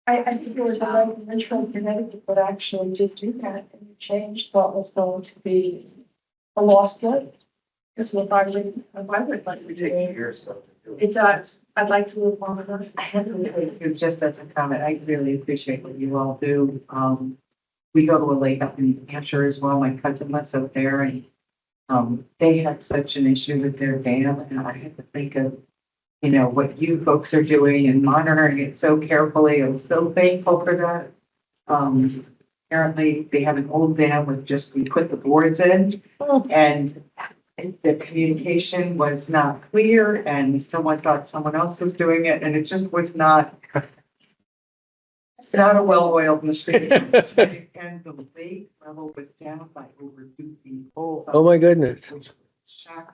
Speaker 9: I think there was a lake in Richmond, Connecticut that actually did do that and changed what was going to be a lost lake. It's what I would like to
Speaker 8: Take
Speaker 9: do.
Speaker 8: years. though, to do it.
Speaker 9: It does. I'd like to live long enough.
Speaker 12: Just as a comment, I really appreciate what you all do. We go to a lake up in New Hampshire as well. My cousin lives up there and they had such an issue with their dam and I had to think of, you know, what you folks are doing and monitoring it so carefully. I'm so thankful for that. Apparently they have an old dam with just, we put the boards in and the communication was not clear and someone thought someone else was doing it and it just was not. It's not a well-oiled machine. And the lake level was down by over 2 feet.
Speaker 1: Oh, my goodness.
Speaker 12: Which was shocking.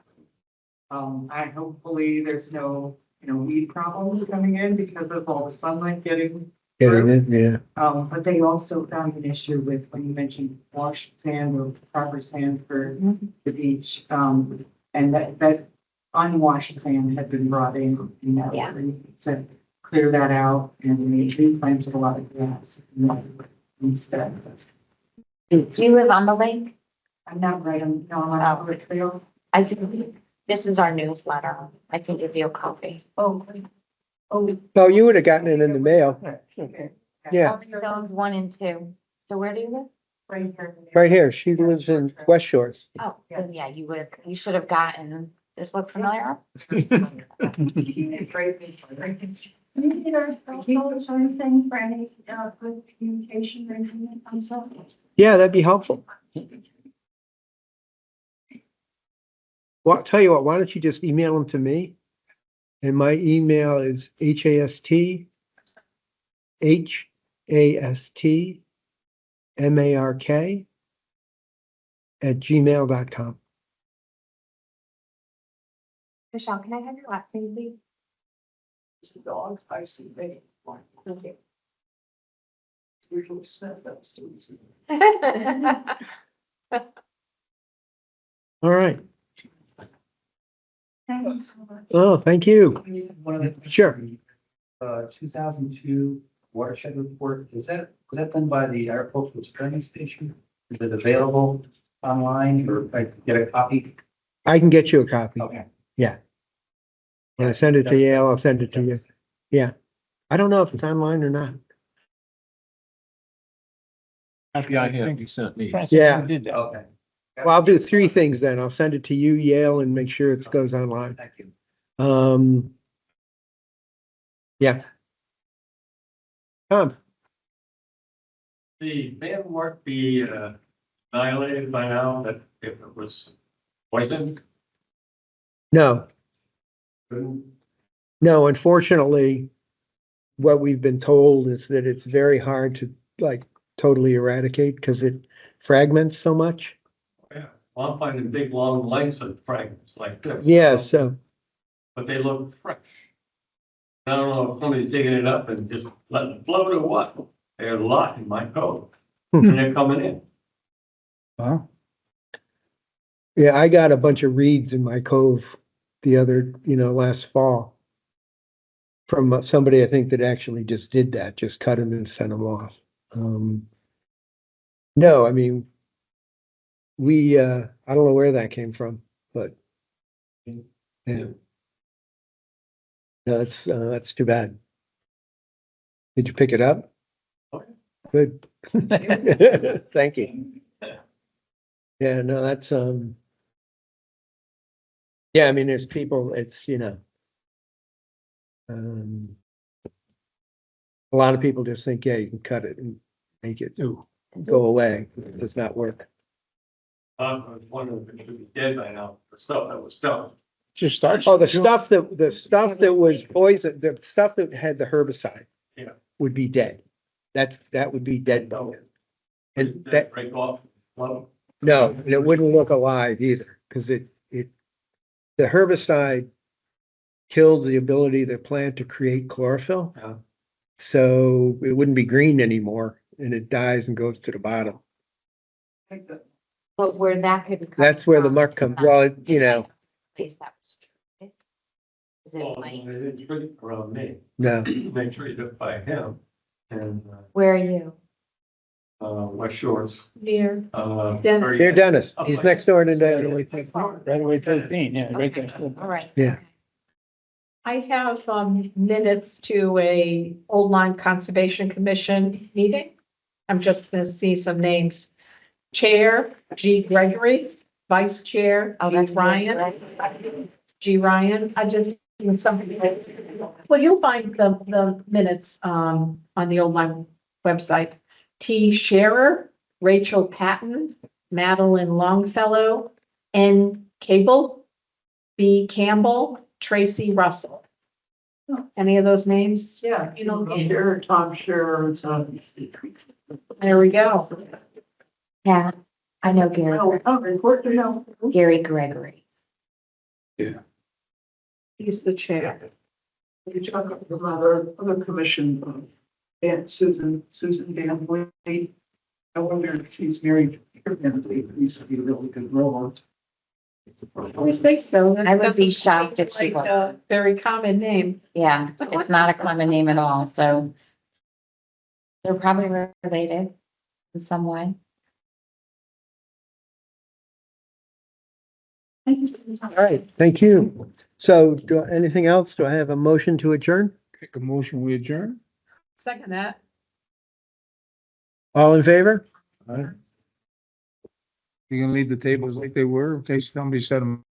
Speaker 12: I hopefully there's no, you know, weed problems coming in because of all the sunlight getting.
Speaker 1: Getting it, yeah.
Speaker 12: But they also found an issue with when you mentioned washed sand or proper sand for the beach. And that unwashed sand had been brought in that
Speaker 3: Yeah.
Speaker 12: area to clear that out and we planted a lot of grass instead.
Speaker 3: Do you live on the lake?
Speaker 12: I'm not right, I'm on the trail.
Speaker 3: I do. This is our newsletter. I can give you a copy.
Speaker 12: Oh, great.
Speaker 1: Oh, you would have gotten it in the mail. Yeah,
Speaker 3: Elder Stone's 1 and 2. So where do you live?
Speaker 10: Right here.
Speaker 1: right here. She lives in West Shores.
Speaker 3: Oh, then yeah, you should have gotten, this look familiar?
Speaker 9: We need our cell phones or anything for any, good communication or anything that comes up.
Speaker 1: Yeah, that'd be helpful. Well, I'll tell you what, why don't you just email them to me? And my email is HAST mark@gmail.com.
Speaker 7: Michelle, can I have your last name, please?
Speaker 10: It's the dog, I see, they.
Speaker 7: Okay.
Speaker 10: Usually Smith, that was too easy.
Speaker 1: All right.
Speaker 9: Thanks so much.
Speaker 1: Oh, thank you.
Speaker 8: One other thing.
Speaker 1: Sure.
Speaker 8: 2002 watershed report, was that done by the agricultural training station? Is it available online or I can get a copy?
Speaker 1: I can get you a copy.
Speaker 8: Okay.
Speaker 1: When I send it to Yale, I'll send it to you. Yeah. I don't know if it's online or not.
Speaker 6: Copy I have, you sent me.
Speaker 4: Francis,
Speaker 1: Yeah.
Speaker 4: you did that.
Speaker 8: Okay.
Speaker 1: Well, I'll do three things then. I'll send it to you, Yale, and make sure it goes online.
Speaker 8: Thank you.
Speaker 1: Yeah. Tom,
Speaker 11: The ban mark be annihilated by now, that if it was poisoned?
Speaker 1: no, unfortunately, what we've been told is that it's very hard to like totally eradicate because it fragments so much.
Speaker 11: Yeah, well, I'm finding big, long lengths of fragments like this.
Speaker 1: Yeah, so,
Speaker 11: But they look fresh. I don't know if somebody's digging it up and just letting it float or what. There's a lot in my code, and they're coming in.
Speaker 4: Well,
Speaker 1: yeah, I got a bunch of reeds in my cove the other, last fall. From somebody I think that actually just did that, just cut them and sent them off. No, I mean, I don't know where that came from, but. Yeah. No, that's too bad. Did you pick it up?
Speaker 11: Oh,
Speaker 1: Good. Thank you. Yeah, no, that's, yeah, I mean, there's people, it's, a lot of people just think, yeah, you can cut it and make it go away. It does not work.
Speaker 11: I was wondering if it should be dead by now, the stuff that was done.
Speaker 4: just starts.
Speaker 1: Oh, the stuff that was poison, the stuff that had the herbicide.
Speaker 11: Yeah.
Speaker 1: Would be dead. That would be dead bone. And that,
Speaker 11: Break off, well,
Speaker 1: no, and it wouldn't look alive either, because the herbicide killed the ability of the plant to create chlorophyll.
Speaker 11: Yeah.
Speaker 1: So it wouldn't be green anymore and it dies and goes to the bottom.
Speaker 3: But where that could be. coming
Speaker 1: That's where the
Speaker 3: from
Speaker 1: muck
Speaker 3: is
Speaker 1: comes,
Speaker 3: not-
Speaker 1: well,
Speaker 3: Place that was true. Is it
Speaker 11: well,
Speaker 3: like,
Speaker 11: they didn't treat it around me.
Speaker 1: no,
Speaker 11: They treated it by him and,
Speaker 3: where are you?
Speaker 11: West Shores.
Speaker 5: Near,
Speaker 11: Very-
Speaker 1: dear Dennis, he's next door to Dennis.
Speaker 4: Right away 13, yeah, right there.
Speaker 3: All right.
Speaker 1: Yeah.
Speaker 5: I have, minutes to a Old Line Conservation Commission meeting. I'm just gonna see some names. Chair, G. Gregory, Vice Chair,
Speaker 3: Oh,
Speaker 5: G.
Speaker 3: that's
Speaker 5: Ryan. G. Ryan, I just, something, well, you'll find the minutes, on the Old Line website. T. Scherer, Rachel Patton, Madeline Longfellow, N. Cable, B. Campbell, Tracy Russell. Any of those names?
Speaker 10: Yeah, Sure, Tom Sure,
Speaker 5: There we go.
Speaker 3: Yeah, I know Gary,
Speaker 10: important to know.
Speaker 3: Gary Gregory.
Speaker 5: He's the chair.
Speaker 10: We talk about other commission, and Susan Van Lee. I wonder if she's married to Van Lee, who used to be a really good role.
Speaker 5: I think so.
Speaker 3: I would be shocked if she
Speaker 5: Like a very common name.
Speaker 3: Yeah, it's not a common name at all, so. They're probably related in some way.
Speaker 1: All right, thank you. So anything else? Do I have a motion to adjourn?
Speaker 4: Make a motion, we adjourn?
Speaker 5: Second that.
Speaker 1: All in favor?
Speaker 4: You gonna leave the tables like they were, in case somebody set them